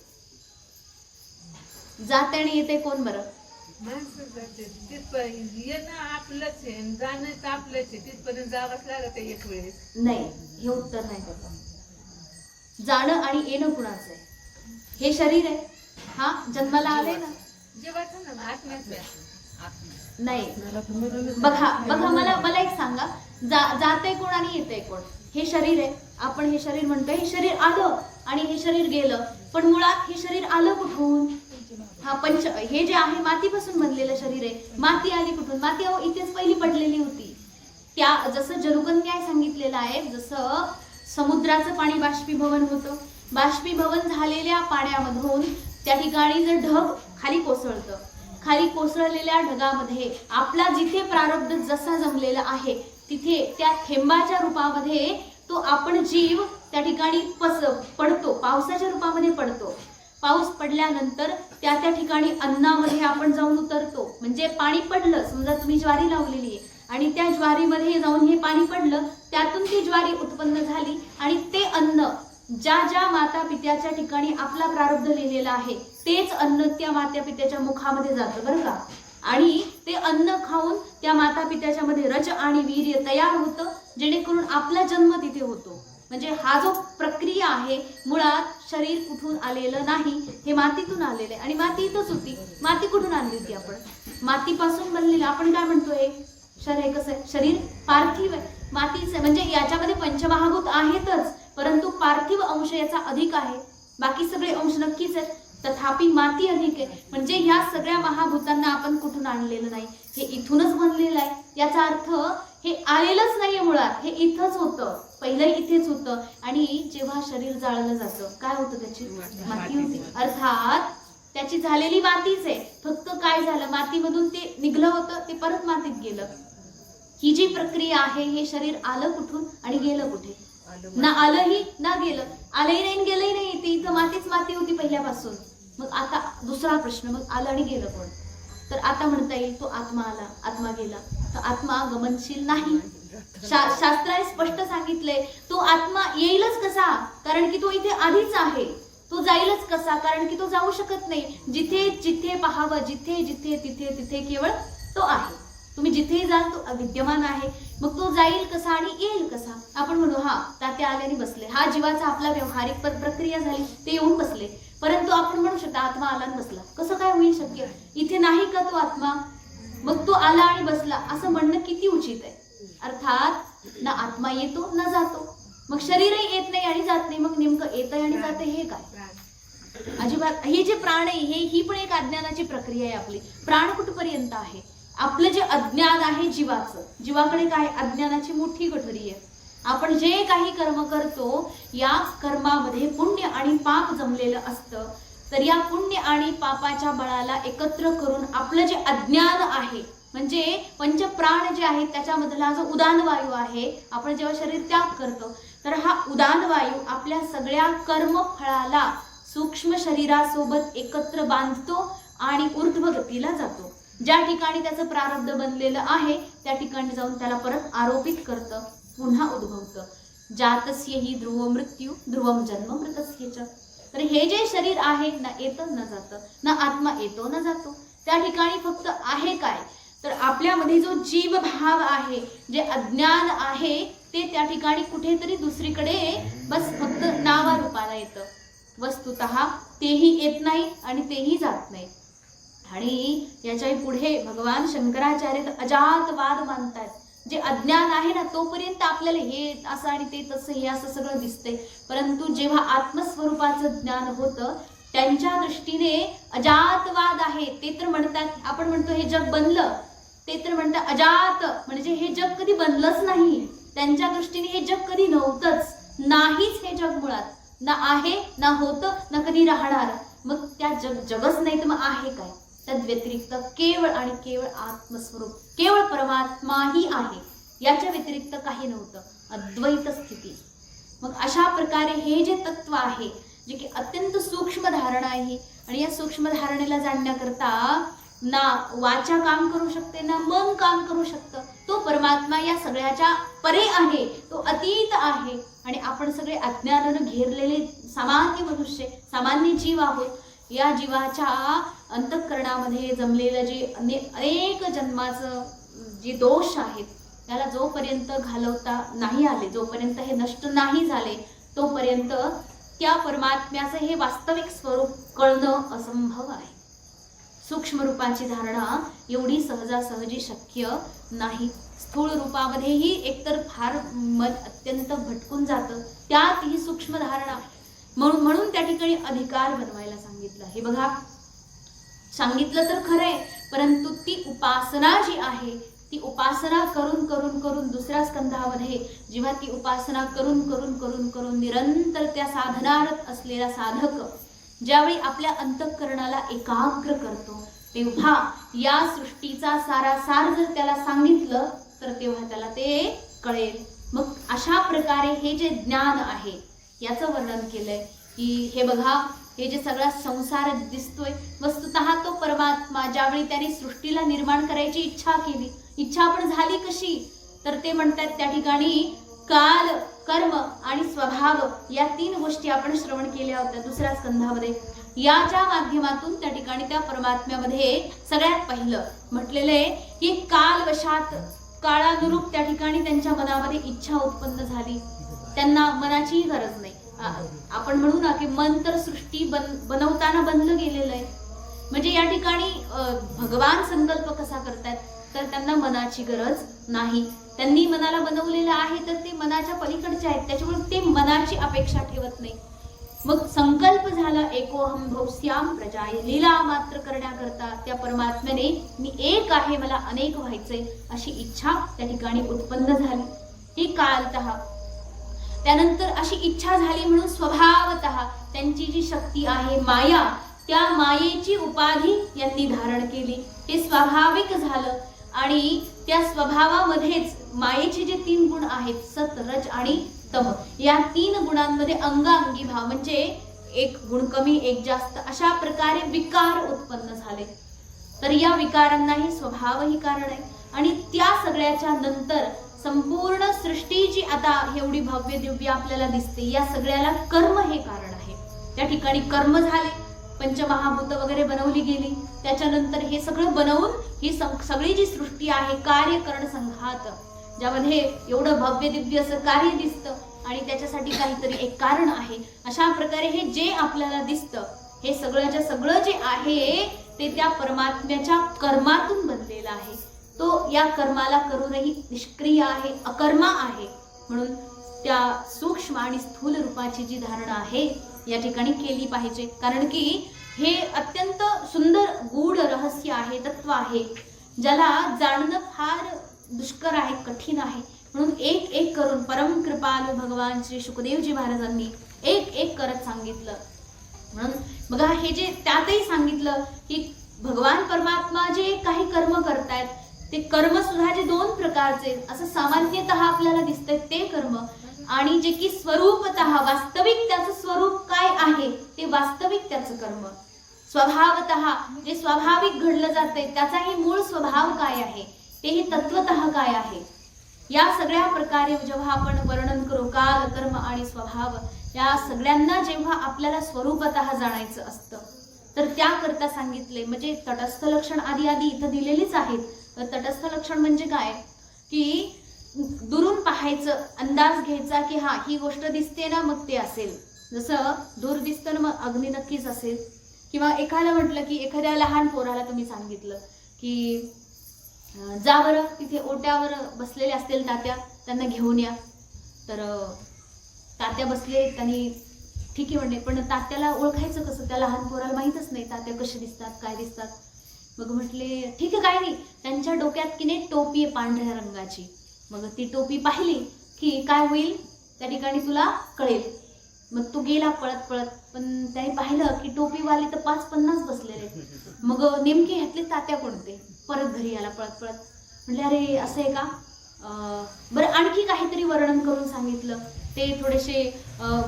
जाते आणि येते कोण बरं? येणं आपलंच आहे, जाणं आपलंच आहे. तिथपर्यंत जावंच लागत आहे एक वेळेस. नाही, हे उत्तर नाही त्याचं. जाणं आणि येणं कुणाचं आहे? हे शरीर आहे, हा जन्माला आले ना, जेवायचं ना, आत्म्याचं नाही. बघा बघा, मला एक सांगा, जाते कोण आणि येते कोण? हे शरीर आहे, आपण हे शरीर म्हणतोय. हे शरीर आलं आणि हे शरीर गेलं, पण मुळात हे शरीर आलं कुठून? हा हे जे आहे मातीपासून बनलेलं शरीर आहे. माती आली कुठून? माती इथेच पहिली पडलेली होती. त्या जसं जलुकन्याय सांगितलेलं आहे, जसं समुद्राचं पाणी बाष्पीभवन होतं, बाष्पीभवन झालेल्या पाण्यामधून त्या ठिकाणी जर ढग खाली कोसळतं, खाली कोसळलेल्या ढगामध्ये आपला जिथे प्रारब्ध जसा जमलेला आहे तिथे त्या थेंबाच्या रूपामध्ये तो आपण जीव त्या ठिकाणी पडतो, पावसाच्या रूपामध्ये पडतो. पाऊस पडल्यानंतर त्या ठिकाणी अन्नामध्ये आपण जाऊन उतरतो. म्हणजे पाणी पडलं, समजा तुम्ही ज्वारी लावलेली आहे आणि त्या ज्वारीमध्ये जाऊन हे पाणी पडलं, त्यातून ती ज्वारी उत्पन्न झाली आणि ते अन्न ज्या ज्या माता पित्याच्या ठिकाणी आपला प्रारब्ध लिहिलेला आहे तेच अन्न त्या माता पित्याच्या मुखामध्ये जातं बरं का. आणि ते अन्न खाऊन त्या माता पित्याच्या मध्ये रज आणि वीर्य तयार होतं, जेणेकरून आपला जन्म तिथे होतो. म्हणजे हा जो प्रक्रिया आहे, मुळात शरीर कुठून आलेलं नाही, हे मातीतून आलेलं आहे. आणि माती इथंच होती. माती कुठून आणली होती? आपण मातीपासून बनलेलं. आपण काय म्हणतोय? शरीर कसं आहे? शरीर पार्थिव आहे, मातीचं आहे. म्हणजे याच्यामध्ये पंचमहाभूत आहेतच, परंतु पार्थिव अंश याचा अधिक आहे. बाकी सगळे अंश नक्कीच आहेत, तथापि माती अधिक आहे. म्हणजे ह्या सगळ्या महाभूतांना आपण कुठून आणलेलं नाही, हे इथूनच बनलेलं आहे. याचा अर्थ हे आलेलंच नाहीये मुळात, हे इथंच होतं, पहिलं इथेच होतं. आणि जेव्हा शरीर जाळलं जातं काय होतं? त्याची माती होती. अर्थात त्याची झालेली मातीच आहे, फक्त काय झालं, मातीमधून ते निघलं होतं, ते परत मातीत गेलं. ही जी प्रक्रिया आहे, हे शरीर आलं कुठून आणि गेलं कुठे? ना आलंही ना गेलं. आलंही नाही गेलंही नाही, ते इथं मातीच माती होती पहिल्यापासून. मग आता दुसरा प्रश्न, मग आलं आणि गेलं कोण? तर आता म्हणता येईल तो आत्मा आला, आत्मा गेला. तर आत्मा गमनशील नाही. शास्त्राने स्पष्ट सांगितलंय, तो आत्मा येईलच कसा? कारण की तो इथे आधीच आहे. तो जाईलच कसा? कारण की तो जाऊ शकत नाही. जिथे जिथे पाहावं, जिथे जिथे तिथे तिथे केवळ तो आहे. तुम्ही जिथे जाल तो विद्यमान आहे. मग तो जाईल कसा आणि येईल कसा? आपण म्हणू हा तात्या आल्याने बसले, हा जीवाचा आपला व्यवहारिक प्रक्रिया झाली, ते येऊन बसले. परंतु आपण म्हणू शकता आत्मा आला आणि बसला. कसं काय होईल शक्य? इथे नाही का तो आत्मा? मग तो आला आणि बसला असं म्हणणं किती उचित आहे? अर्थात ना आत्मा येतो ना जातो. मग शरीरही येत नाही आणि जात नाही. मग नेमकं येतंय आणि जातंय हे काय? अजिबात. हे जे प्राण आहे, ही पण एक अज्ञानाची प्रक्रिया आहे आपली. प्राण कुठपर्यंत आहे? आपलं जे अज्ञान आहे जीवाचं, जीवाकडे काय? अज्ञानाची मोठी गठरी आहे. आपण जे काही कर्म करतो या कर्मामध्ये पुण्य आणि पाप जमलेलं असतं. तर या पुण्य आणि पापाच्या बळाला एकत्र करून आपलं जे अज्ञान आहे, म्हणजे पंचप्राण जे आहेत त्याच्यामधला जो उदान वायू आहे, आपण जेव्हा शरीर त्याग करतो तर हा उदान वायू आपल्या सगळ्या कर्मफळाला सूक्ष्म शरीरासोबत एकत्र बांधतो आणि ऊर्ध्वगतीला जातो. ज्या ठिकाणी त्याचं प्रारब्ध बनलेलं आहे त्या ठिकाणी जाऊन त्याला परत आरोपित करतं, पुन्हा उद्भवतं. जातस्य हि ध्रुव मृत्यू ध्रुवम जन्म मृतस्य च. तर हे जे शरीर आहे ना येतं न जातं, ना आत्मा येतो न जातो. त्या ठिकाणी फक्त आहे काय, तर आपल्यामध्ये जो जीव भाव आहे, जे अज्ञान आहे ते त्या ठिकाणी कुठेतरी दुसरीकडे बस फक्त नावारूपाला येतं. वस्तुतः तेही येत नाही आणि तेही जात नाही. आणि याच्या पुढे भगवान शंकराचार्य अजातवाद मानतात. जे अज्ञान आहे ना तोपर्यंत आपल्याला हे असं आणि ते तसं हे असं सगळं दिसतंय, परंतु जेव्हा आत्मस्वरूपाचं ज्ञान होतं त्यांच्या दृष्टीने अजातवाद आहे. ते तर म्हणतात, आपण म्हणतो हे जग बनलं, ते तर म्हणतात अजात म्हणजे हे जग कधी बनलंच नाही. त्यांच्या दृष्टीने हे जग कधी नव्हतंच, नाहीच हे जग मुळात, ना आहे ना होतं ना कधी राहणार. मग त्या जगच नाही तर मग आहे काय. तद व्यतिरिक्त केवळ आणि केवळ आत्मस्वरूप, केवळ परमात्मा ही आहे, याच्या व्यतिरिक्त काही नव्हतं, अद्वैत स्थिती. मग अशा प्रकारे हे जे तत्व आहे जे की अत्यंत सूक्ष्म धारणा आहे, आणि या सूक्ष्म धारणेला जाणण्याकरता ना वाचा काम करू शकते ना मन काम करू शकतं. तो परमात्मा या सगळ्याच्या परे आहे, तो अतीत आहे. आणि आपण सगळे अज्ञानानं घेरलेले सामान्य मनुष्य, सामान्य जीव आहोत. या जीवाच्या अंतःकरणामध्ये जमलेलं जे अनेक जन्माचं जे दोष आहेत त्याला जोपर्यंत घालवता नाही आले, जोपर्यंत हे नष्ट नाही झाले, तोपर्यंत त्या परमात्म्याचं हे वास्तविक स्वरूप कळणं असंभव आहे. सूक्ष्म रूपाची धारणा एवढी सहजासहजी शक्य नाही. स्थूल रूपामध्येही एकतर फार मन अत्यंत भटकून जातं, त्यात ही सूक्ष्म धारणा. म्हणून त्या ठिकाणी अधिकार बनवायला सांगितलं. हे बघा, सांगितलं तर खरंय, परंतु ती उपासना जी आहे ती उपासना करून करून करून दुसऱ्या स्कंधामध्ये जेव्हा ती उपासना करून करून करून करून निरंतर त्या साधनारत असलेला साधक ज्यावेळी आपल्या अंतःकरणाला एकाग्र करतो, तेव्हा या सृष्टीचा सारासार जर त्याला सांगितलं तर तेव्हा त्याला ते कळेल. मग अशा प्रकारे हे जे ज्ञान आहे याचं वर्णन केलंय की हे बघा, हे जे सगळा संसार दिसतोय वस्तुतः तो परमात्मा ज्यावेळी त्याने सृष्टीला निर्माण करायची इच्छा केली, इच्छा पण झाली कशी, तर ते म्हणतात त्या ठिकाणी काल, कर्म आणि स्वभाव या 3 गोष्टी आपण श्रवण केल्या होत्या दुसऱ्या स्कंधामध्ये. याच्या माध्यमातून त्या ठिकाणी त्या परमात्म्यामध्ये सगळ्यात पहिलं म्हटलेलं आहे की कालवशात, काळानुरूप त्या ठिकाणी त्यांच्या मनामध्ये इच्छा उत्पन्न झाली. त्यांना मनाचीही गरज नाही. आपण म्हणू ना की मन तर सृष्टी बनवताना बनलं गेलेलं आहे. म्हणजे या ठिकाणी भगवान संकल्प कसा करतात तर त्यांना मनाची गरज नाही. त्यांनी मनाला बनवलेलं आहे तर ते मनाच्या पलीकडचे आहेत, त्याच्यामुळे ते मनाची अपेक्षा ठेवत नाही. मग संकल्प झाला एकोहम भौस्याम प्रजाय, लीला मात्र करण्याकरता त्या परमात्म्याने मी एक आहे, मला अनेक व्हायचंय अशी इच्छा त्या ठिकाणी उत्पन्न झाली. ही कालतः. त्यानंतर अशी इच्छा झाली म्हणून स्वभावतः त्यांची जी शक्ती आहे माया, त्या मायेची उपाधी यांनी धारण केली. हे स्वाभाविक झालं. आणि त्या स्वभावामध्येच मायेचे जे 3 गुण आहेत सत, रज आणि तम, या 3 गुणांमध्ये अंगांगी भाव म्हणजे एक गुण कमी एक जास्त अशा प्रकारे विकार उत्पन्न झाले. तर या विकारांनाही स्वभाव ही कारण आहे. आणि त्या सगळ्याच्या नंतर संपूर्ण सृष्टी जी आता एवढी भव्य दिव्य आपल्याला दिसते या सगळ्याला कर्म हे कारण आहे. त्या ठिकाणी कर्म झाले, पंचमहाभूत वगैरे बनवली गेली, त्याच्यानंतर हे सगळं बनवून ही सगळी जी सृष्टी आहे कार्यकरण संघात ज्यामध्ये एवढं भव्य दिव्य असं कार्य दिसतं आणि त्याच्यासाठी काहीतरी एक कारण आहे. अशा प्रकारे हे जे आपल्याला दिसतं हे सगळ्याच्या सगळं जे आहे ते त्या परमात्म्याच्या कर्मातून बनलेलं आहे. तो या कर्माला करूनही निष्क्रिय आहे, अकर्मा आहे. म्हणून त्या सूक्ष्म आणि स्थूल रूपाची जी धारणा आहे या ठिकाणी केली पाहिजे. कारण की हे अत्यंत सुंदर गूढ रहस्य आहे, तत्व आहे, ज्याला जाणणं फार दुष्कर आहे, कठीण आहे. म्हणून एक एक करून परम कृपालू भगवान श्री शुकदेवजी महाराजांनी एक एक करत सांगितलं. म्हणून बघा हे जे त्यातही सांगितलं की भगवान परमात्मा जे काही कर्म करतायत ते कर्म सुद्धा जे दोन प्रकारचे असं सामान्यतः आपल्याला दिसतंय ते कर्म आणि जे की स्वरूपतः वास्तविक त्याचं स्वरूप काय आहे ते वास्तविक त्याचं कर्म, स्वभावतः जे स्वाभाविक घडलं जातंय त्याचाही मूळ स्वभाव काय आहे तेही तत्वतः काय आहे, या सगळ्या प्रकारे जेव्हा आपण वर्णन करू काल कर्म आणि स्वभाव या सगळ्यांना जेव्हा आपल्याला स्वरूपतः जाणायचं असतं तर त्याकरता सांगितले. म्हणजे तटस्थ लक्षण आदी आदी इथं दिलेलीच आहेत. तटस्थ लक्षण म्हणजे काय की दुरून पाहायचं, अंदाज घ्यायचा की हा ही गोष्ट दिसते ना मग ते असेल. जसं दूर दिसतं ना मग अग्नी नक्कीच असेल. किंवा एखादा म्हटलं की एखाद्या लहान पोराला तुम्ही सांगितलं की जा बरं तिथे ओट्यावर बसलेले असतील तात्या त्यांना घेऊन या. तर तात्या बसले त्यांनी ठीक आहे म्हणले पण तात्याला ओळखायचं कसं, त्या लहान पोराला माहीतच नाही तात्या कसे दिसतात काय दिसतात. मग म्हटले ठीक आहे काय नाही, त्यांच्या डोक्यात की नाही टोपी आहे पांढऱ्या रंगाची. मग ती टोपी पाहिली की काय होईल त्या ठिकाणी तुला कळेल. मग तो गेला पळत पळत पण त्याने पाहिलं की टोपीवाले तर 5-50 बसलेले. मग नेमके ह्यातले तात्या कोणते, परत घरी आला पळत पळत. म्हटले अरे असं आहे का, बरं आणखी काहीतरी वर्णन करून सांगितलं. ते थोडेसे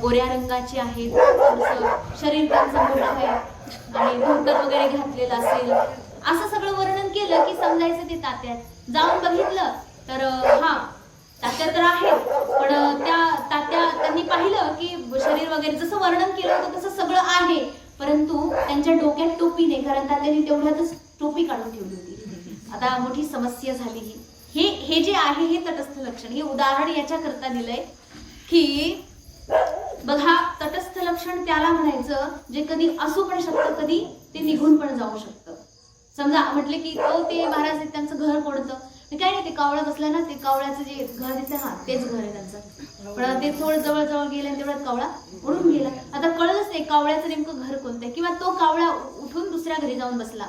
गोऱ्या रंगाचे आहेत, थोडंसं शरीर त्यांचं मोठं आहे आणि धोतर वगैरे घातलेलं असेल असं सगळं वर्णन केलं की समजायचं ते तात्यात. जाऊन बघितलं तर हा तात्या तर आहेत पण त्या तात्या त्यांनी पाहिलं की शरीर वगैरे जसं वर्णन केलं होतं तसं सगळं आहे परंतु त्यांच्या डोक्यात टोपी नाही, कारण तात्यांनी तेवढ्यातच टोपी काढून ठेवली होती. आता मोठी समस्या झाली ही. हे जे आहे हे तटस्थ लक्षण. हे उदाहरण याच्याकरता दिलंय की बघा तटस्थ लक्षण त्याला म्हणायचं जे कधी असू पण शकतं कधी ते निघून पण जाऊ शकतं. समजा म्हटले की ते महाराज आहेत त्यांचं घर कोणतं, काय नाही ते कावळा बसला ना, ते कावळ्याचं जे घर दिसतं हा तेच घर आहे त्यांचं. पण ते थोडं जवळ जवळ गेले आणि तेवढ्यात कावळा उडून गेला. आता कळलंच नाही कावळ्याचं नेमकं घर कोणतं आहे. किंवा तो कावळा उठून दुसऱ्या घरी जाऊन बसला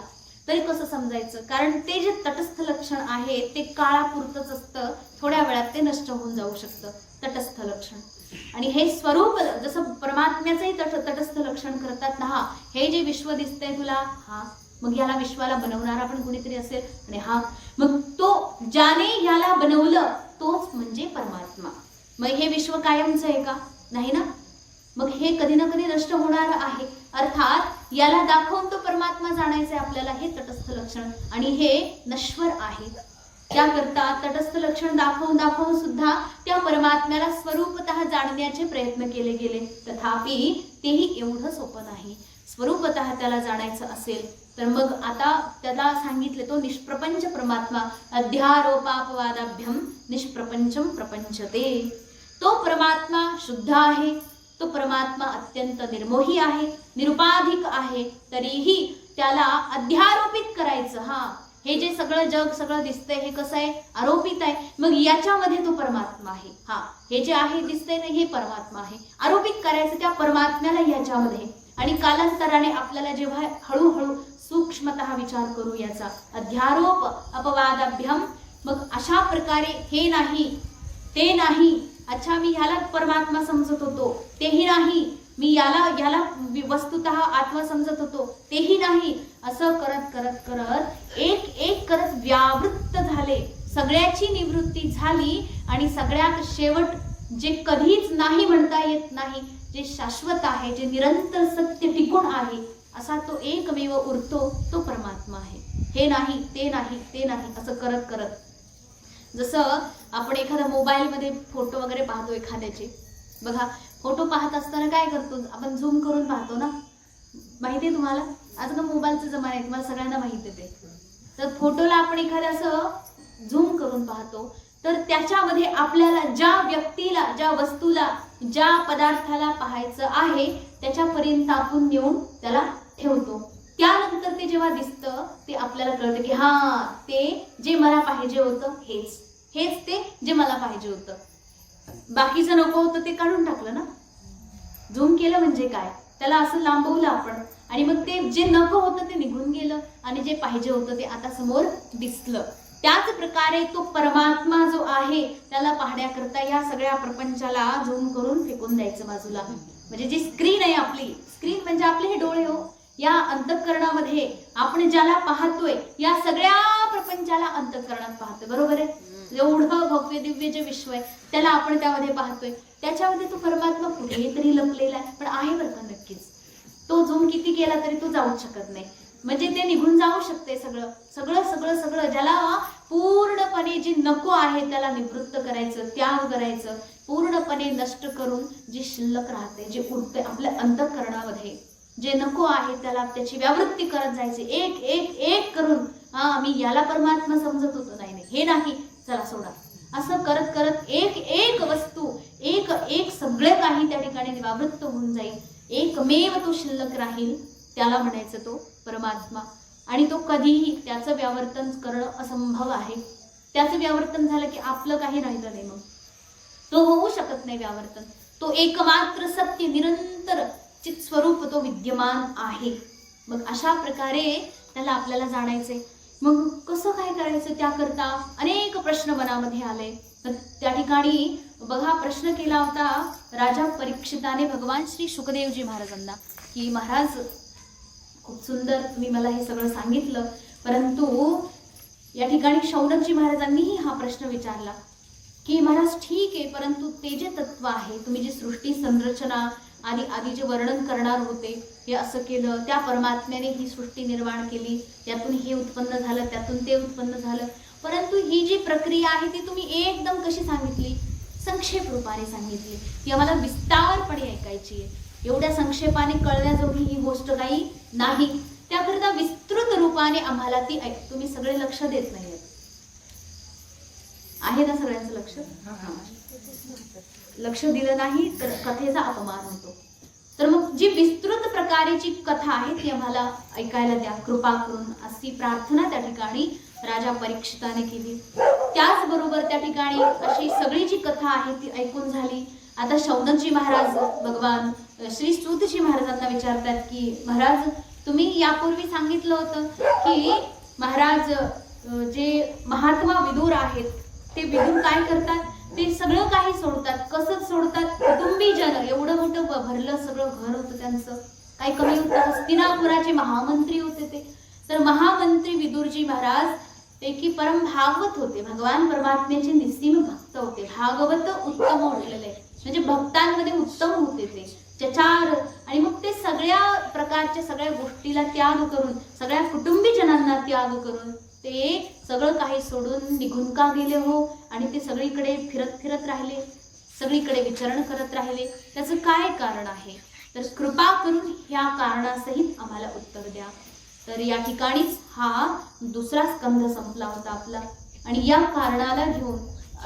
तरी कसं समजायचं, कारण ते जे तटस्थ लक्षण आहे ते काळापुरतंच असतं, थोड्या वेळात ते नष्ट होऊन जाऊ शकतं तटस्थ लक्षण. आणि हे स्वरूप जसं परमात्म्याचंही तटस्थ लक्षण करतात ना, हा हे जे विश्व दिसतंय तुला हा मग याला विश्वाला बनवणारा पण कुणीतरी असेल आणि हा मग तो ज्याने याला बनवलं तोच म्हणजे परमात्मा. मग हे विश्व कायमचं आहे का, नाही ना, मग हे कधी ना कधी नष्ट होणार आहे. अर्थात याला दाखवून तो परमात्मा जाणायचा आहे आपल्याला, हे तटस्थ लक्षण आणि हे नश्वर आहे. त्याकरता तटस्थ लक्षण दाखवून दाखवून सुद्धा त्या परमात्म्याला स्वरूपतः जाणण्याचे प्रयत्न केले गेले. तथापि तेही एवढं सोपं नाही. स्वरूपतः त्याला जाणायचं असेल तर मग आता त्याला सांगितले तो निष्प्रपंच परमात्मा. अध्यारोपापवादाभ्यम निष्प्रपंचम प्रपंचते. तो परमात्मा शुद्ध आहे, तो परमात्मा अत्यंत निर्मोही आहे, निरुपाधिक आहे, तरीही त्याला अध्यारोपित करायचं. हा हे जे सगळं जग सगळं दिसतंय हे कसं आहे, आरोपित आहे. मग याच्यामध्ये तो परमात्मा आहे. हा हे जे आहे दिसतंय ना हे परमात्मा आहे, आरोपित करायचं त्या परमात्म्याला याच्यामध्ये. आणि कालांतराने आपल्याला जेव्हा हळूहळू सूक्ष्मतः विचार करू याचा अध्यारोप अपवादाभ्यम, मग अशा प्रकारे हे नाही ते नाही, अच्छा मी ह्याला परमात्मा समजत होतो तेही नाही, मी याला वस्तुतः आत्मा समजत होतो तेही नाही, असं करत करत करत एक एक करत व्यावृत्त झाले, सगळ्याची निवृत्ती झाली. आणि सगळ्यात शेवट जे कधीच नाही म्हणता येत नाही, जे शाश्वत आहे, जे निरंतर सत्य टिकून आहे, असा तो एकमेव उरतो तो परमात्मा आहे. हे नाही ते नाही ते नाही असं करत करत जसं आपण एखादा मोबाईलमध्ये फोटो वगैरे पाहतो एखाद्याचे, बघा फोटो पाहत असताना काय करतो आपण, झूम करून पाहतो ना, माहिती आहे तुम्हाला, आजकाल मोबाईलचा जमाना आहे, तुम्हाला सगळ्यांना माहिती आहे ते. तर फोटोला आपण एखाद्या असं झूम करून पाहतो तर त्याच्यामध्ये आपल्याला ज्या व्यक्तीला, ज्या वस्तूला, ज्या पदार्थाला पाहायचं आहे त्याच्यापर्यंत आपण नेऊन त्याला ठेवतो. त्यानंतर ते जेव्हा दिसतं ते आपल्याला कळतं की हा ते जे मला पाहिजे होतं हेच ते जे मला पाहिजे होतं. बाकीचं नको होतं ते काढून टाकलं ना, झूम केलं म्हणजे काय, त्याला असं लांबवलं आपण आणि मग ते जे नको होतं ते निघून गेलं आणि जे पाहिजे होतं ते आता समोर दिसलं. त्याच प्रकारे तो परमात्मा जो आहे त्याला पाहण्याकरता या सगळ्या प्रपंचाला झूम करून फेकून द्यायचं बाजूला. म्हणजे जी स्क्रीन आहे आपली, स्क्रीन म्हणजे आपले हे डोळे हो, या अंतःकरणामध्ये आपण ज्याला पाहतोय या सगळ्या प्रपंचाला अंतःकरणात पाहतोय, बरोबर आहे. एवढं भव्य दिव्य जे विश्व आहे त्याला आपण त्यामध्ये पाहतोय, त्याच्यामध्ये तो परमात्मा कुठेतरी लपलेला आहे, पण आहे बरं का नक्कीच. तो झूम किती केला तरी तो जाऊच शकत नाही, म्हणजे ते निघून जाऊ शकते सगळं सगळं सगळं सगळं. ज्याला पूर्णपणे जी नको आहे त्याला निवृत्त करायचं, त्याग करायचं, पूर्णपणे नष्ट करून जे शिल्लक राहते, जे उरते आपल्या अंतःकरणामध्ये, जे नको आहे त्याला त्याची व्यावृत्ती करत जायचे, एक एक एक करून. मी याला परमात्मा समजत होतो, नाही नाही हे नाही, चला सोडा, असं करत करत एक एक वस्तू, एक एक सगळे काही त्या ठिकाणी व्यावृत्त होऊन जाईल. एकमेव तो शिल्लक राहील, त्याला म्हणायचं तो परमात्मा. आणि तो कधीही त्याचं व्यावर्तन करणं असंभव आहे. त्याचं व्यावर्तन झालं की आपलं काही राहिलं नाही, मग तो होऊ शकत नाही व्यावर्तन. तो एकमात्र सत्य निरंतर चित स्वरूप तो विद्यमान आहे. मग अशा प्रकारे त्याला आपल्याला जाणायचंय. मग कसं काय करायचं, त्याकरता अनेक प्रश्न मनामध्ये आले. तर त्या ठिकाणी बघा प्रश्न केला होता राजा परीक्षिताने भगवान श्री शुकदेवजी महाराजांना, की महाराज खूप सुंदर तुम्ही मला हे सगळं सांगितलं, परंतु या ठिकाणी शौनकजी महाराजांनीही हा प्रश्न विचारला की महाराज ठीक आहे, परंतु ते जे तत्व आहे, तुम्ही जी सृष्टी संरचना आणि आधी जे वर्णन करणार होते हे असं केलं, त्या परमात्म्याने ही सृष्टी निर्माण केली, त्यातून हे उत्पन्न झालं, त्यातून ते उत्पन्न झालं, परंतु ही जी प्रक्रिया आहे ती तुम्ही एकदम कशी सांगितली, संक्षेप रूपाने सांगितली, ती आम्हाला विस्तारपणे ऐकायची आहे. एवढ्या संक्षेपाने कळण्याजोगी ही गोष्ट काही नाही, त्याकरिता विस्तृत रूपाने आम्हाला ती तुम्ही सगळे लक्ष देत नाही आहे ना, सगळ्यांचं लक्ष. लक्ष दिलं नाही तर कथेचा अपमान होतो. तर मग जी विस्तृत प्रकारची कथा आहे ती आम्हाला ऐकायला द्या कृपा करून, अशी प्रार्थना त्या ठिकाणी राजा परीक्षिताने केली. त्याचबरोबर त्या ठिकाणी अशी सगळी जी कथा आहे ती ऐकून झाली. आता शौनकजी महाराज भगवान श्री सूतजी महाराजांना विचारतात की महाराज तुम्ही यापूर्वी सांगितलं होतं की महाराज जे महात्मा विदुर आहेत ते विदुर काय करतात, ते सगळं काही सोडतात. कसं सोडतात, कुटुंबीजन, एवढं मोठं भरलं सगळं घर होतं त्यांचं, काही कमी होतं. हस्तिनापुराचे महामंत्री होते ते. तर महामंत्री विदुरजी महाराज ते की परम भागवत होते, भगवान परमात्म्याचे निस्सीम भक्त होते. भागवत उत्तम ओळखलेले, म्हणजे भक्तांमध्ये उत्तम होते ते चचार. आणि मग ते सगळ्या प्रकारच्या सगळ्या गोष्टीला त्याग करून, सगळ्या कुटुंबीजनांना त्याग करून ते सगळं काही सोडून निघून का गेले हो, आणि ते सगळीकडे फिरत फिरत राहिले, सगळीकडे विचरण करत राहिले, त्याचं काय कारण आहे, तर कृपा करून ह्या कारणासहित आम्हाला उत्तर द्या. तर या ठिकाणीच हा दुसरा स्कंध संपला होता आपला. आणि या कारणाला घेऊन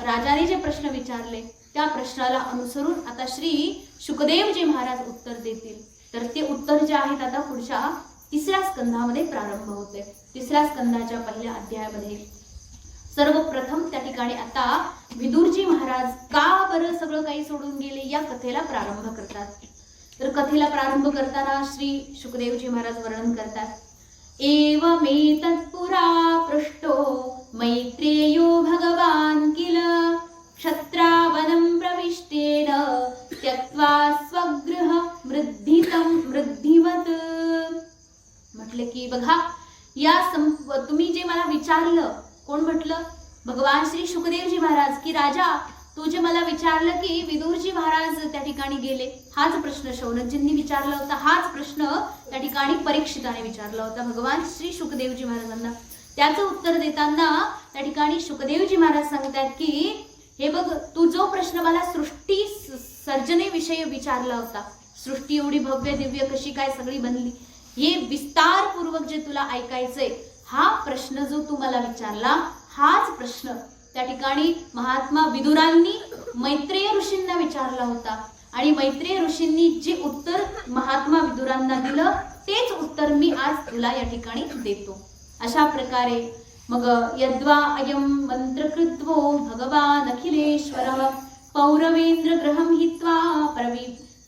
राजाने जे प्रश्न विचारले त्या प्रश्नाला अनुसरून आता श्री शुकदेवजी महाराज उत्तर देतील. तर ते उत्तर जे आहेत आता पुढच्या तिसऱ्या स्कंधामध्ये प्रारंभ होते. तिसऱ्या स्कंधाच्या पहिल्या अध्यायामध्ये सर्वप्रथम त्या ठिकाणी आता विदुरजी महाराज का बरं सगळं काही सोडून गेले या कथेला प्रारंभ करतात. तर कथेला प्रारंभ करताना श्री शुकदेवजी महाराज वर्णन करतात, एवमेतत्पुरा पृष्टो मैत्रेयो भगवान किल क्षत्रावनं प्रविष्टेन त्यक्त्वा स्वगृह वृद्धिवत. म्हटले की बघा या तुम्ही जे मला विचारलं, कोण म्हटलं, भगवान श्री शुकदेवजी महाराज, की राजा तू जे मला विचारलं की विदुरजी महाराज त्या ठिकाणी गेले, हाच प्रश्न शौनकजींनी विचारला होता, हाच प्रश्न त्या ठिकाणी परीक्षिताने विचारला होता भगवान श्री शुकदेवजी महाराजांना. त्याचं उत्तर देताना त्या ठिकाणी शुकदेवजी महाराज सांगतात की हे बघ, तू जो प्रश्न मला सृष्टी सर्जनेविषयी विचारला होता, सृष्टी एवढी भव्य दिव्य कशी काय सगळी बनली, हे विस्तारपूर्वक जे तुला ऐकायचंय, हा प्रश्न जो तू मला विचारला हाच प्रश्न त्या ठिकाणी महात्मा विदुरांनी मैत्रेय ऋषींना विचारला होता. आणि मैत्रेय ऋषींनी जे उत्तर महात्मा विदुरांना दिलं तेच उत्तर मी आज तुला या ठिकाणी देतो. अशा प्रकारे मग यद्वा अयं मंत्रकृत्वो भगवान अखिलेश्वरः पौरवेंद्र ग्रहं हित्वा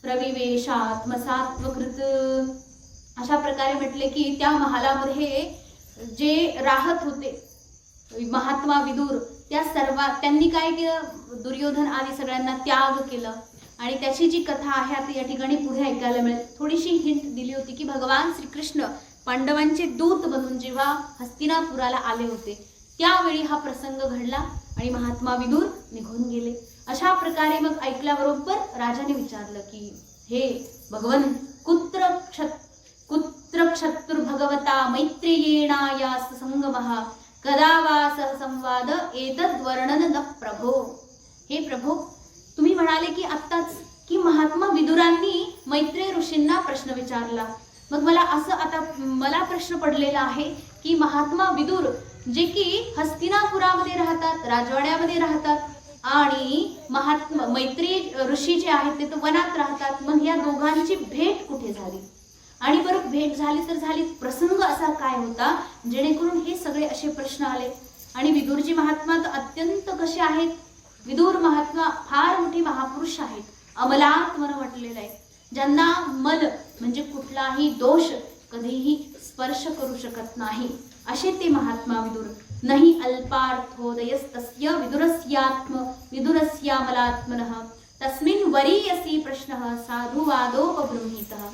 प्रविवेशात्मसात्वकृत. अशा प्रकारे म्हटले की त्या महालामध्ये जे राहत होते महात्मा विदुर त्या त्यांनी काय केलं, दुर्योधन आदी सगळ्यांना त्याग केलं. आणि त्याची जी कथा आहे आता या ठिकाणी पुढे ऐकायला मिळेल. थोडीशी हिंट दिली होती की भगवान श्रीकृष्ण पांडवांचे दूत बनून जेव्हा हस्तिनापुराला आले होते त्यावेळी हा प्रसंग घडला आणि महात्मा विदुर निघून गेले. अशा प्रकारे मग ऐकल्याबरोबर राजाने विचारलं की हे भगवन कुत्र क्षत्रुर भगवता मैत्रेयेणा यास संगमः कदा वा सह संवाद एतद् वर्णन न प्रभो. हे प्रभो, तुम्ही म्हणाले की आत्ताच की महात्मा विदुरांनी मैत्रेय ऋषींना प्रश्न विचारला. मग मला प्रश्न पडलेला आहे की महात्मा विदुर जे की हस्तिनापुरामध्ये राहतात, राजवाड्यामध्ये राहतात, आणि मैत्रेय ऋषी जे आहेत ते तर वनात राहतात. मग या दोघांची भेट कुठे झाली? आणि बरं भेट झाली तर झाली, प्रसंग असा काय होता जेणेकरून हे सगळे असे प्रश्न आले? आणि विदुरजी महात्मा तर अत्यंत कसे आहेत? विदुर महात्मा फार मोठे महापुरुष आहेत, अमलात्मन म्हटलेलं आहे, ज्यांना मल म्हणजे कुठलाही दोष कधीही स्पर्श करू शकत नाही असे ते महात्मा विदुर. नहि अल्पार्थोदयस्तस्य विदुरस्यामलात्मनः तस्मिन् वरीयसी प्रश्नः साधुवादोपबृंहितः.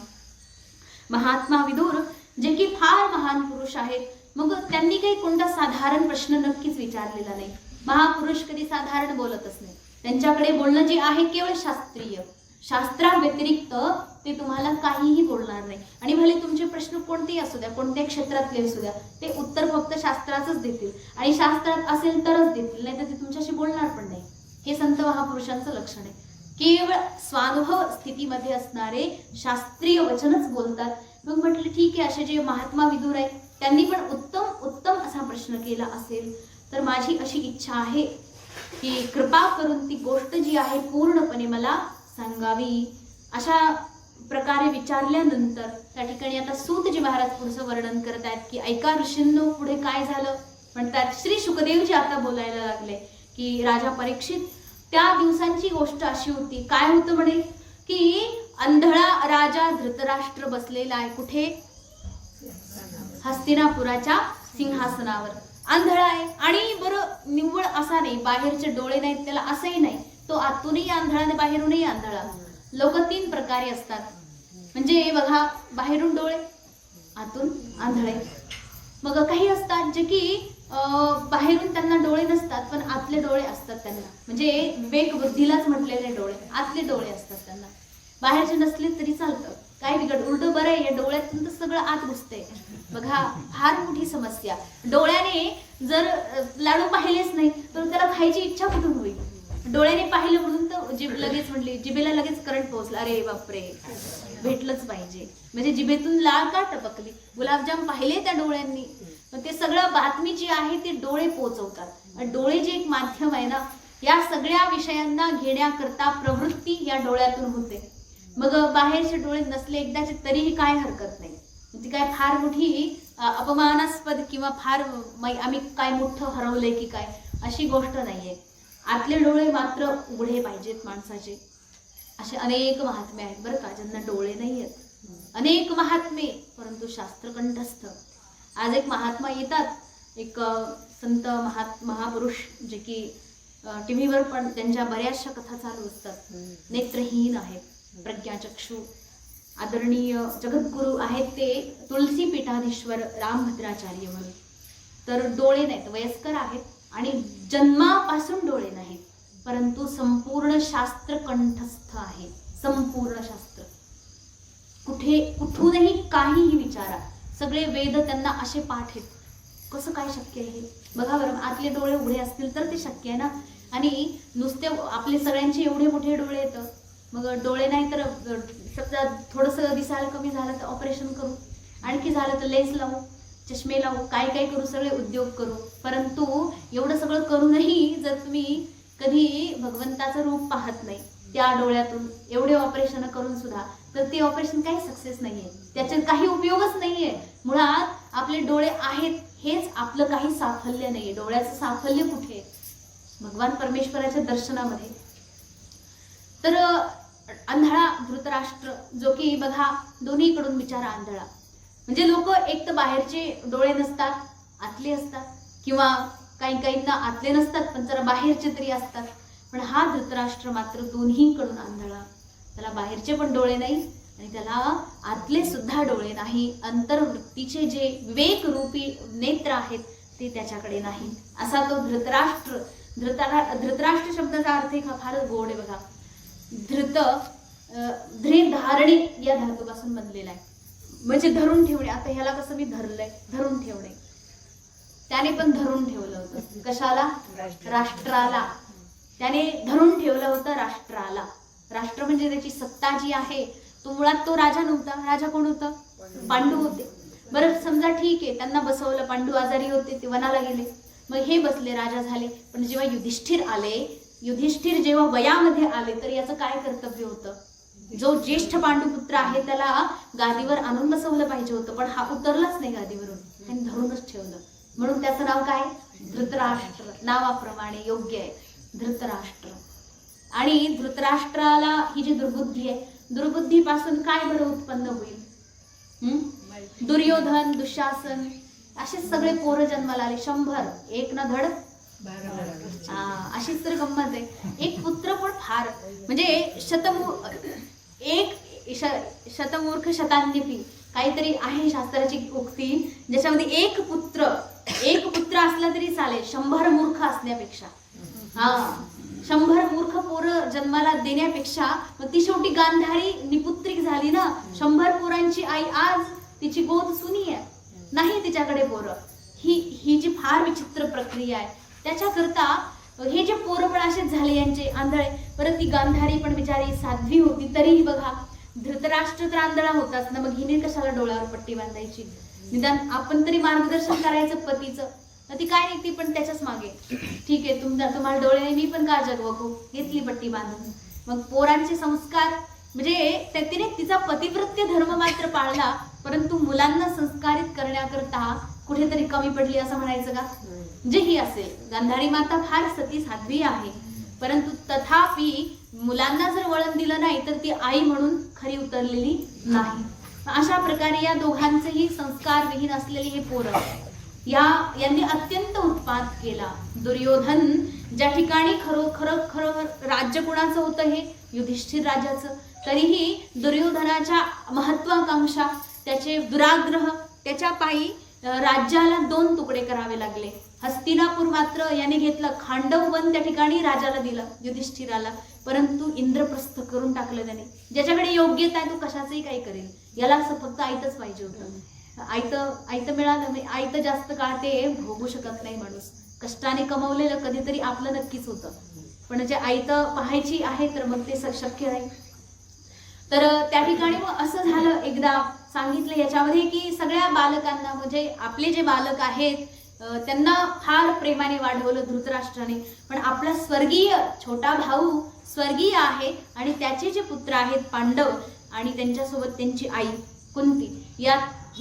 महात्मा विदुर जे की फार महान पुरुष आहेत, मग त्यांनी काही कोणता साधारण प्रश्न नक्कीच विचारलेला नाही. महापुरुष कधी साधारण बोलतच नाही. त्यांच्याकडे बोलणं जे आहे केवळ शास्त्रीय, शास्त्राव्यतिरिक्त ते तुम्हाला काहीही बोलणार नाही. आणि भले तुमचे प्रश्न कोणतेही असू द्या, कोणत्या क्षेत्रातले असू द्या, ते उत्तर फक्त शास्त्राचंच देतील आणि शास्त्रात असेल तरच देतील, नाही तर ते तुमच्याशी बोलणार पण नाही. हे संत महापुरुषांचं लक्षण आहे. केवळ स्वानुभव स्थितीमध्ये असणारे शास्त्रीय वचनच बोलतात. मग म्हटलं ठीक आहे, असे जे महात्मा विदुर आहेत त्यांनी पण उत्तम असा प्रश्न केला असेल तर माझी अशी इच्छा आहे की कृपा करून ती गोष्ट जी आहे पूर्णपणे मला सांगावी. अशा प्रकारे विचारल्यानंतर त्या ठिकाणी आता सूतजी महाराज पुढचं वर्णन करत आहेत की ऐका ऋषींनो, पुढे काय झालं. म्हणतात श्री शुकदेवजी आता बोलायला लागले की राजा परीक्षित, त्या दिवसांची गोष्ट अशी होती. काय होतं म्हणे की अंधळा राजा धृतराष्ट्र बसलेला आहे. कुठे? हस्तिनापुराच्या सिंहासनावर. आंधळा आहे आणि बरं निव्वळ असा नाही, बाहेरचे डोळे नाहीत त्याला, असंही नाही तो आतूनही आंधळा आणि बाहेरूनही आंधळा. लोक 3 प्रकारे असतात, म्हणजे बघा, बाहेरून डोळे, आतून आंधळे. मग काही असतात जे की बाहेरून त्यांना डोळे नसतात पण आतले डोळे असतात त्यांना, म्हणजे विवेक बुद्धीलाच म्हटलेले डोळे, आतले डोळे असतात त्यांना. बाहेरचे नसले तरी चालतं, काय बिघड, उलट बरं आहे, या डोळ्यातून तर सगळं आत घुसते. बघा, फार मोठी समस्या. डोळ्याने जर लाडू पाहिलेच नाही तर त्याला खायची इच्छा कुठून होईल? डोळ्याने पाहिलं म्हणून तर जीभ लगेच म्हटली, जिभेला लगेच करंट पोहोचला, अरे बापरे, भेटलंच पाहिजे. म्हणजे जिभेतून लाळ का टपकली? गुलाबजाम पाहिले त्या डोळ्यांनी. ते सगळं बातमी जी आहे ते डोळे पोहोचवतात. डोळे जे एक माध्यम आहे ना, या सगळ्या विषयांना घेण्याकरता प्रवृत्ती या डोळ्यातून होते. मग बाहेरचे डोळे नसले एकदाचे तरीही काय हरकत नाही. ती काय फार मोठी अपमानास्पद किंवा फार आम्ही काय मोठं हरवलंय की काय, अशी गोष्ट नाहीये. आतले डोळे मात्र उघडे पाहिजेत माणसाचे. असे अनेक महात्मे आहेत बरं का, ज्यांना डोळे नाही आहेत. अनेक महात्मे, परंतु शास्त्रकंठस्थ. आज एक महात्मा येतात, एक संत महापुरुष जे की टीव्हीवर पण त्यांच्या बऱ्याचशा कथा चालू असतात. नेत्रहीन आहेत, प्रज्ञाचक्षु, आदरणीय जगद्गुरु आहेत ते तुलसी पीठाधीश्वर रामभद्राचार्य म्हणून. तर डोळे नाहीत, वयस्कर आहेत आणि जन्मापासून डोळे नाहीत, परंतु संपूर्ण शास्त्र कंठस्थ आहे. संपूर्ण शास्त्र, कुठूनही काहीही विचारा, सगळे वेद त्यांना असे पाठ आहेत. कसं काय शक्य आहे? बघा बरं, आतले डोळे उघडे असतील तर ते शक्य आहे ना. आणि नुसते आपले सगळ्यांचे एवढे मोठे डोळे येतं, मग डोळे नाही तर समजा थोडंसं दिसायला कमी झालं तर ऑपरेशन करू, आणखी झालं तर लेन्स लावू, चष्मे लावू, काय काय करू, सगळे उद्योग करू. परंतु एवढं सगळं करूनही जर तुम्ही कधी भगवंताचं रूप पाहत नाही त्या डोळ्यातून, एवढे ऑपरेशन करून सुद्धा, तर ते ऑपरेशन काही सक्सेस नाहीये, त्याच्यात काही उपयोगच नाहीये. मुळात आपले डोळे आहेत हेच आपलं काही साफल्य नाहीये. डोळ्याचं साफल्य कुठे? भगवान परमेश्वराच्या दर्शनामध्ये. तर आंधळा धृतराष्ट्र जो की बघा, दोन्हीकडून बिचारा आंधळा. म्हणजे लोक एक तर बाहेरचे डोळे नसतात, आतले असतात, किंवा काही काहींना आतले नसतात पण जरा बाहेरचे तरी असतात. पण हा धृतराष्ट्र मात्र दोन्हीकडून आंधळा. त्याला बाहेरचे पण डोळे नाही आणि त्याला आतले सुद्धा डोळे नाही. अंतर्वृत्तीचे जे विवेक रूपी नेत्र आहेत ते त्याच्याकडे नाही. असा तो धृतराष्ट्र. धृतराष्ट्र शब्दाचा अर्थ एक फारच गोड आहे बघा. धृत ध्रे धारणे या धातूपासून बनलेला आहे, म्हणजे धरून ठेवणे. आता ह्याला कसं मी धरलंय, धरून ठेवणे. त्याने पण धरून ठेवलं होतं. कशाला? राष्ट्राला. त्याने धरून ठेवलं होतं राष्ट्राला. राष्ट्र म्हणजे त्याची सत्ता जी आहे. तो मुळात तो राजा नव्हता. राजा कोण होतं? पांडू होते. बरं समजा ठीक आहे, त्यांना बसवलं. पांडू आजारी होते, ते वनाला गेले. मग हे बसले, राजा झाले. पण जेव्हा युधिष्ठिर आले, युधिष्ठिर जेव्हा वयामध्ये आले तर याचं काय कर्तव्य होतं? जो ज्येष्ठ पांडुपुत्र आहे त्याला गादीवर आणून बसवलं पाहिजे होतं. पण हा उतरलाच नाही गादीवरून, त्यांनी धरूनच ठेवलं. म्हणून त्याचं नाव काय? धृतराष्ट्र. नावाप्रमाणे योग्य आहे, धृतराष्ट्र. आणि धृतराष्ट्राला ही जी दुर्बुद्धी आहे, दुर्बुद्धीपासून काय बरं उत्पन्न होईल? दुर्योधन, दुःशासन असे सगळे पोरं जन्माला आले. 100 एक न धड 12. अशीच तर गंमत आहे. एक पुत्र पण फार म्हणजे शतमूर्ख शतान्यपी काहीतरी आहे शास्त्राची उक्ती, ज्याच्यामध्ये एक पुत्र असला तरी चालेल 100 मूर्ख असण्यापेक्षा. 100 मूर्ख पोरं जन्माला देण्यापेक्षा मग ती शेवटी गांधारी निपुत्रिक झाली ना. 100 पोरांची आई आज तिची गोद सुनी आहे, नाही तिच्याकडे पोरं. ही जी फार विचित्र प्रक्रिया आहे. त्याच्याकरता हे जे पोरं पण असेच झाले यांचे आंधळे. परत ती गांधारी पण बिचारी साध्वी होती, तरीही बघा धृतराष्ट्र तर आंधळा होताच ना, मग हिने कशाला डोळ्यावर पट्टी बांधायची? निदान आपण तरी मार्गदर्शन करायचं पतीचं. ती काय नाही, ती पण त्याच्याच मागे. ठीक आहे, तुम्हाला डोळे नाही, मी पण का जग बघू, घेतली पट्टी बांधून. मग पोरांचे संस्कार म्हणजे तिने तिचा पतिव्रत्य धर्म मात्र पाळला, परंतु मुलांना संस्कारित करण्याकरता कुठेतरी कमी पडली असं म्हणायचं का? जे ही असेल, गांधारी माता फार सती साध्वी आहे, परंतु तथापि मुलांना जर वळण दिलं नाही तर ती आई म्हणून खरी उतरलेली नाही. अशा प्रकारे या दोघांचेही संस्कार विहीन असलेले हे पोरं यांनी अत्यंत उत्पात केला. दुर्योधन ज्या ठिकाणी खरं राज्य कुणाचं होतं? हे युधिष्ठिर राजाचं. तरीही दुर्योधनाच्या महत्वाकांक्षा, त्याचे दुराग्रह, त्याच्या पायी राज्याला 2 तुकडे करावे लागले. हस्तिनापूर मात्र याने घेतलं. खांडव वन त्या ठिकाणी राजाला दिलं, युधिष्ठिराला. परंतु इंद्रप्रस्थ करून टाकलं त्याने. ज्याच्याकडे योग्यता आहे तो कशाचंही काही करेल. याला असं फक्त आयतच पाहिजे होतं. आयतं मिळालं, आयतं जास्त काळ ते भोगू शकत नाही माणूस. कष्टाने कमवलेलं कधीतरी आपलं नक्कीच होतं, पण जे आयतं पाहायची आहे तर मग ते शक्य नाही. तर त्या ठिकाणी मग असं झालं. एकदा सांगितलं याच्यामध्ये की सगळ्या बालकांना, म्हणजे आपले जे बालक आहेत त्यांना फार प्रेमाने वाढवलं धृतराष्ट्राने. पण आपला स्वर्गीय छोटा भाऊ स्वर्गीय आहे आणि त्याचे जे पुत्र आहेत पांडव आणि त्यांच्यासोबत त्यांची आई कुंती, या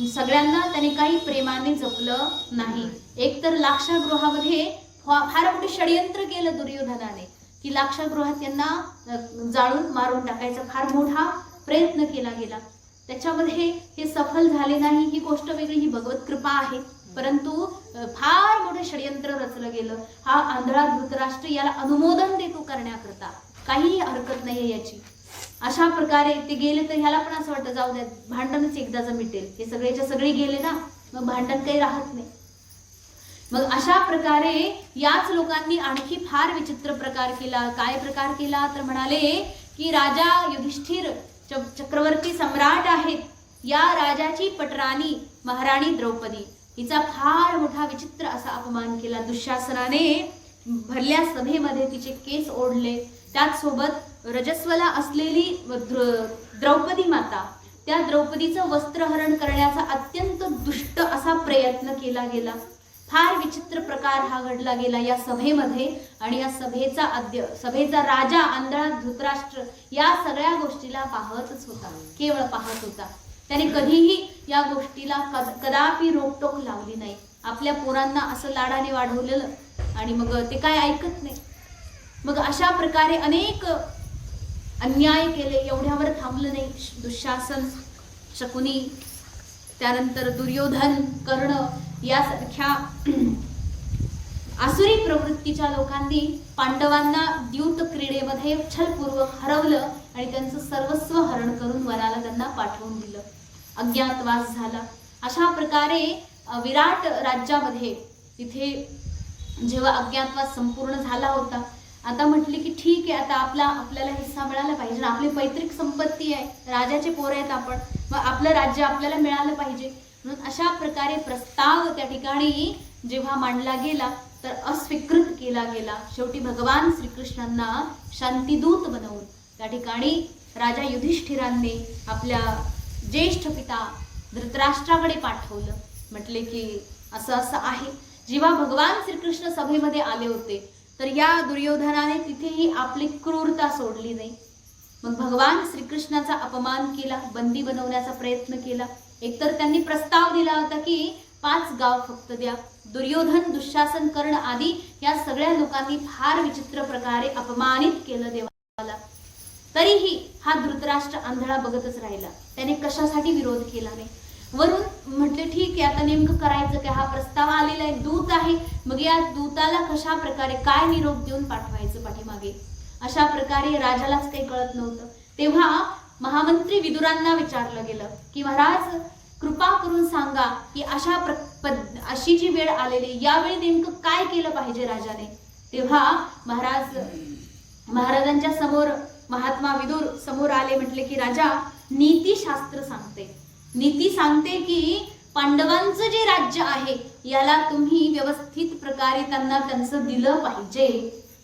सगळ्यांना त्याने काही प्रेमाने जपलं नाही. एकतर लाक्षागृहामध्ये फार मोठे षडयंत्र केलं दुर्योधनाने की लाक्षागृहात यांना जाळून मारून टाकायचा फार मोठा प्रयत्न केला गेला. त्याच्यामध्ये हे सफल झाले नाही, ही गोष्ट वेगळी, ही भगवत कृपा आहे. परंतु फार मोठे षडयंत्र रचलं गेलं. हा आंधळा धृतराष्ट्र याला अनुमोदन देतो करण्याकरता, काहीही हरकत नाहीये याची. अशा प्रकारे ते गेले तर ह्याला पण असं वाटतं जाऊ द्या, भांडणच एकदाच मिटेल. हे सगळेच्या सगळे गेले ना, मग भांडण काही राहत नाही. मग अशा प्रकारे याच लोकांनी आणखी फार विचित्र प्रकार केला. काय प्रकार केला तर म्हणाले की राजा युधिष्ठिर चक्रवर्ती सम्राट आहेत, या राजाची पटराणी महाराणी द्रौपदी हिचा फार मोठा विचित्र असा अपमान केला. दुःशासनाने भरल्या सभेमध्ये तिचे केस ओढले. त्याचसोबत रजस्वला असलेली द्रौपदी माता, त्या द्रौपदीचं वस्त्रहरण करण्याचा अत्यंत दुष्ट असा प्रयत्न केला गेला. फार विचित्र प्रकार हा घडला गेला या सभेमध्ये. आणि या सभेचा राजा आंधळा धृतराष्ट्र या सगळ्या गोष्टीला पाहतच होता, केवळ पाहत होता. त्याने कधीही या गोष्टीला कदापि रोकटोक लावली नाही. आपल्या पोरांना असं लाडाने वाढवलेलं आणि मग ते काय ऐकत नाही. मग अशा प्रकारे अनेक अन्याय केले. एवढ्यावर थांबलं नाही. दुःशासन, शकुनी, त्यानंतर दुर्योधन, कर्ण यासारख्या आसुरी प्रवृत्तीच्या लोकांनी पांडवांना द्यूत क्रीडेमध्ये छलपूर्वक हरवलं आणि त्यांचं सर्वस्व हरण करून वनाला त्यांना पाठवून दिलं. अज्ञातवास झाला. अशा प्रकारे विराट राज्यामध्ये तिथे जेव्हा अज्ञातवास संपूर्ण झाला होता, आता म्हटले की ठीक आहे, आता आपल्याला हिस्सा मिळाला पाहिजे. आपली पैतृक संपत्ती आहे, राजाचे पोर आहेत आपण, मग आपलं राज्य आपल्याला मिळालं पाहिजे. म्हणून अशा प्रकारे प्रस्ताव त्या ठिकाणी जेव्हा मांडला गेला तर अस्वीकृत केला गेला. शेवटी भगवान श्रीकृष्णांना शांतिदूत बनवून त्या ठिकाणी राजा युधिष्ठिरांनी आपल्या ज्येष्ठ पिता धृतराष्ट्राकडे पाठवलं. म्हटले की असं असं आहे. जेव्हा भगवान श्रीकृष्ण सभेमध्ये आले होते तर या दुर्योधनाने तिथेही आपली क्रूरता सोडली नाही. मग भगवान श्रीकृष्णाचा अपमान केला, बंदी बनवण्याचा प्रयत्न केला. एकतर त्यांनी प्रस्ताव दिला होता की 5 गाव फक्त द्या. दुर्योधन, दुःशासन, कर्ण आदी या सगळ्या लोकांनी फार विचित्र प्रकारे अपमानित केलं देवाला. तरीही हा धृतराष्ट्र आंधळा बघतच राहिला. त्याने कशासाठी विरोध केला नाही. वरून म्हटले ठीक आहे, आता नेमकं करायचं काय? हा प्रस्ताव आलेला आहे, दूत आहे, मग या दूताला कशा प्रकारे काय निरोप देऊन पाठवायचं पाठीमागे? अशा प्रकारे राजालाच काही कळत नव्हतं. तेव्हा महामंत्री विदुरांना विचारलं गेलं की महाराज कृपा करून सांगा की अशी जी वेळ आलेली, यावेळी नेमकं काय केलं पाहिजे राजाने? तेव्हा महाराजांच्या समोर महात्मा विदुर समोर आले. म्हटले की राजा, नीतीशास्त्र सांगते, नीती सांगते की पांडवांचं जे राज्य आहे याला तुम्ही व्यवस्थित प्रकारे त्यांना त्यांचं दिलं पाहिजे.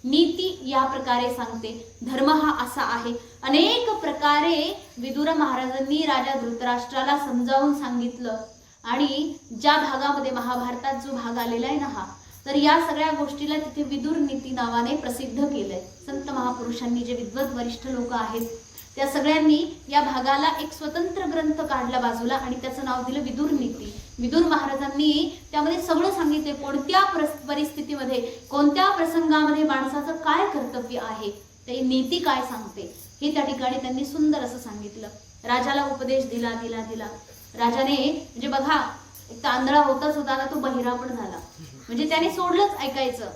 नीती या प्रकारे सांगते. धर्म हा असा आहे. अनेक प्रकारे विदुर महाराजांनी राजा धृतराष्ट्राला समजावून सांगितलं. आणि ज्या भागामध्ये महाभारतात जो भाग आलेला आहे ना हा, तर या सगळ्या गोष्टीला तिथे विदुर नीती नावाने प्रसिद्ध केलंय. संत महापुरुषांनी, जे विद्वत वरिष्ठ लोक आहेत, त्या सगळ्यांनी या भागाला एक स्वतंत्र ग्रंथ काढला बाजूला आणि त्याचं नाव दिलं विदुर नीती. विदुर महाराजांनी त्यामध्ये सगळं सांगितले, कोणत्या परिस्थितीमध्ये, कोणत्या प्रसंगामध्ये माणसाचं काय कर्तव्य आहे, ते नीती काय सांगते हे त्या ठिकाणी त्यांनी सुंदर असं सांगितलं. राजाला उपदेश दिला. राजाने म्हणजे बघा, एक तांदळा होताच होता ना, तो बहिरा पण झाला. म्हणजे त्याने सोडलंच ऐकायचं.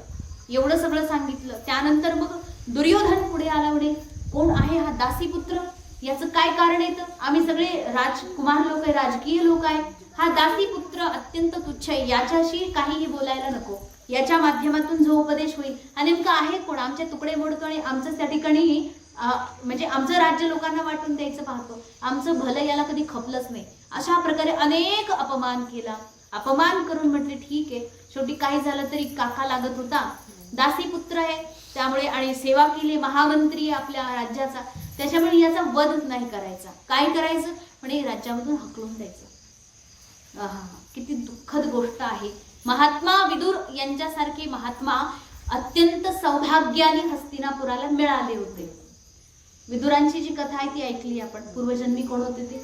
एवढं सगळं सांगितलं. त्यानंतर मग दुर्योधन पुढे आला. म्हणे कोण आहे हा दासीपुत्र? याचं काय कारण येतं? आम्ही सगळे राजकुमार लोक आहे, राजकीय लोक आहे. हा दासीपुत्र अत्यंत तुच्छ आहे, याच्याशी काहीही बोलायला नको. याच्या माध्यमातून जो उपदेश होईल हा नेमका आहे कोण? आमचे तुकडे मोडतो आणि आमचं त्या ठिकाणी म्हणजे आमचं राज्य लोकांना वाटून द्यायचं पाहतो. आमचं भलं याला कधी खपलंच नाही. अशा प्रकारे अनेक अपमान केला. अपमान करून म्हटले ठीक आहे, शेवटी काही झालं तरी काका लागत होता, दासीपुत्र आहे, त्यामुळे आणि सेवा केली, महामंत्री आपल्या राज्याचा, त्याच्यामुळे याचा वध नाही करायचा. काय करायचं? म्हणे राज्यामधून हकलून द्यायचं. किती दुःखद गोष्ट आहे. महात्मा विदुर यांच्यासारखे महात्मा अत्यंत सौभाग्याने हस्तिनापुराला मिळाले होते. विदुरांची जी कथा आहे ती ऐकली आपण. पूर्वजन्मी कोण होते ते?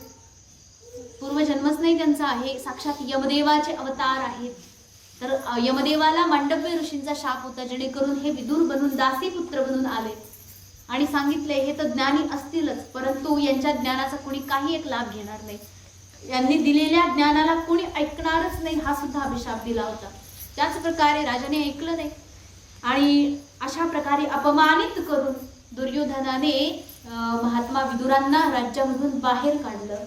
पूर्वजन्मच नाही त्यांचा, हे साक्षात यमदेवाचे अवतार आहेत. तर यमदेवाला मांडव्य ऋषींचा शाप होता, जेणेकरून हे विदुर बनून दासीपुत्र बनून आले आणि सांगितले हे तर ज्ञानी असतीलच, परंतु यांच्या ज्ञानाचा कोणी काही एक लाभ घेणार नाही. यांनी दिलेल्या ज्ञानाला कोणी ऐकणारच नाही, हा सुद्धा अभिशाप दिला होता. त्याच प्रकारे राजाने ऐकलं नाही आणि अशा प्रकारे अपमानित करून दुर्योधनाने महात्मा विदुरांना राज्यामधून बाहेर काढलं,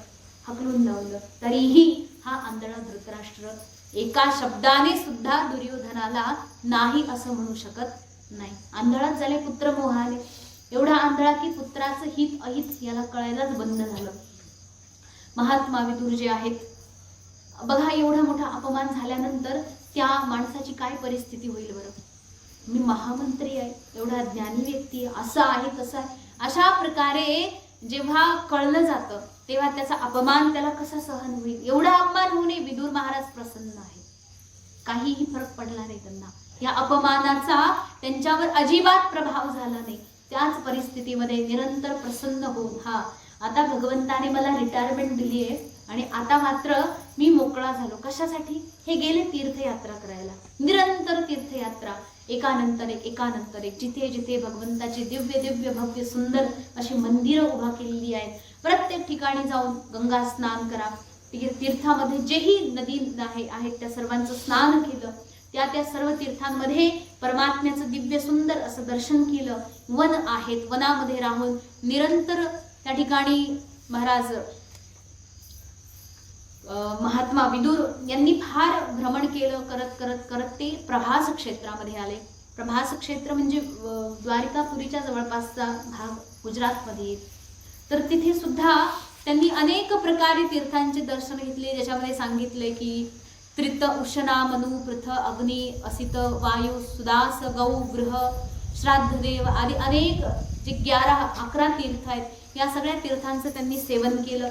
हकलून लावलं. तरीही हा आंधळा धृतराष्ट्र एका शब्दाने सुद्धा दुर्योधनाला नाही असं म्हणू शकत नाही. आंधळाच झाले पुत्र मोहाने. एवढा आंधळा की पुत्राचं हित अहित याला कळायलाच बंद झालं. महात्मा विदुर जे आहेत, बघा एवढा मोठा अपमान झाल्यानंतर त्या माणसाची काय परिस्थिती होईल बरं? मी महामंत्री आहे, एवढा ज्ञानी व्यक्ती आहे, असं आहे तसं आहे. अशा प्रकारे जेव्हा कळलं जातं तेव्हा त्याचा अपमान त्याला कसा सहन होईल? एवढा अपमान होणे विदुर महाराज प्रसन्न आहे. काहीही फरक पडला नाही त्यांना. या अपमानाचा त्यांच्यावर अजिबात प्रभाव झाला नाही. त्याच परिस्थितीमध्ये निरंतर प्रसन्न होऊन आता भगवंताने मला रिटायरमेंट दिली आहे आणि आता मात्र मी मोकळा झालो. कशासाठी? हे गेले तीर्थयात्रा करायला. निरंतर तीर्थयात्रा, एकानंतर एक, जिथे जिथे भगवंताची दिव्य दिव्य भव्य सुंदर अशी मंदिरं उभा केलेली आहेत. प्रत्येक ठिकाणी जाऊन गंगा स्नान करा. तीर्थामध्ये जेही नदी आहेत त्या सर्वांचं स्नान केलं. त्या त्या सर्व तीर्थांमध्ये परमात्म्याचं दिव्य सुंदर असं दर्शन केलं. वन आहेत, वनामध्ये राहून निरंतर त्या ठिकाणी महाराज महात्मा विदुर यांनी फार भ्रमण केलं. करत करत करत ते प्रभास क्षेत्रामध्ये आले. प्रभास क्षेत्र म्हणजे द्वारिकापुरीच्या जवळपासचा भाग गुजरातमध्ये. तर तिथे सुद्धा त्यांनी अनेक प्रकारे तीर्थांचे दर्शन घेतले, ज्याच्यामध्ये सांगितले की त्रित उशना मनु पृथ अग्नी असित वायू सुदास गौ गृह श्राद्धदेव आदी अनेक जे 11 तीर्थ आहेत, या सगळ्या तीर्थांचं त्यांनी सेवन केलं.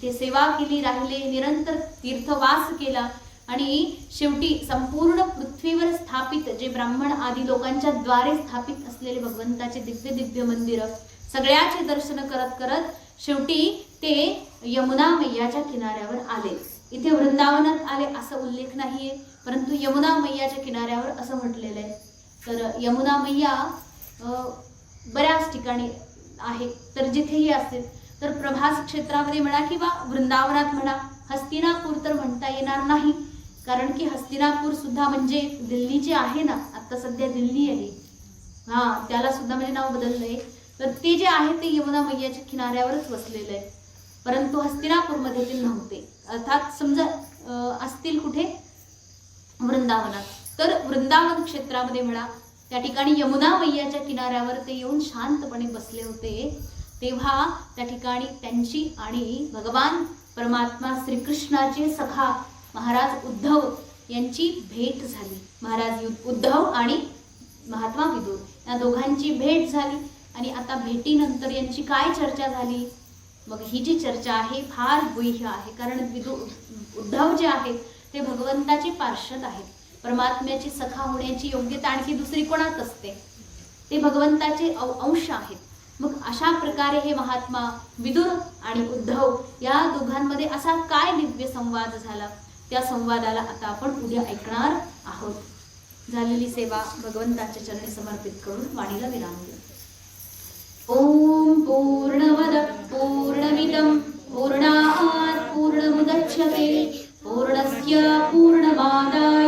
ते सेवा केली, राहिले, निरंतर तीर्थवास केला आणि शेवटी संपूर्ण पृथ्वीवर स्थापित जे ब्राह्मण आदी लोकांच्या द्वारे स्थापित असलेले भगवंताचे दिव्य दिव्य मंदिर सगळ्याचे दर्शन करत करत शेवटी ते यमुना मैयाच्या किनाऱ्यावर आले. इथे वृंदावनात आले असं उल्लेख नाहीये, परंतु यमुना मैयाच्या किनाऱ्यावर असं म्हटलेलं आहे. तर यमुना मैया बऱ्याच ठिकाणी आहे, तर जिथेही असेल तर प्रभास क्षेत्रामध्ये म्हणा किंवा वृंदावनात म्हणा. हस्तिनापूर तर म्हणता येणार नाही, कारण की हस्तिनापूर सुद्धा म्हणजे दिल्लीचे आहे ना, आता सध्या दिल्ली आहे, त्याला सुद्धा म्हणजे नाव बदललंय. तर ते जे आहे ते यमुना मैयाच्या किनाऱ्यावरच वसलेलं आहे, परंतु हस्तिनापूरमध्ये ते नव्हते. अर्थात समजा असतील कुठे वृंदावनात, तर वृंदावन क्षेत्रामध्ये म्हणा त्या ठिकाणी यमुना मैयाच्या किनाऱ्यावर ते येऊन शांतपणे बसले होते. तेव्हा त्या ठिकाणी त्यांची आणि भगवान परमात्मा श्रीकृष्णाचे सखा महाराज उद्धव यांची भेट झाली. महाराज उद्धव आणि महात्मा विदुर या दोघांची भेट झाली. आणि आता भेटीनंतर यांची काय चर्चा झाली, मग ही जी चर्चा आहे फार गुह्य आहे. कारण उद्धव जे आहेत ते भगवंताचे पार्षद आहेत. परमात्म्याची सखा होण्याची योग्यता आणखी दुसरी कोणात असते, ते भगवंताचे अंश आहेत. मग अशा प्रकारे हे महात्मा विदुर आणि उद्धव या दोघांमध्ये असा काय दिव्य संवाद झाला, त्या संवादाला आता आपण उद्या ऐकणार आहोत. झालेली सेवा भगवंताच्या चरणी समर्पित करून वाणीला विराम देऊ. ओम पूर्णमद पूर्णमिदं पूर्णात् पूर्णमुदच्यते पूर्णस्य पूर्णमादाय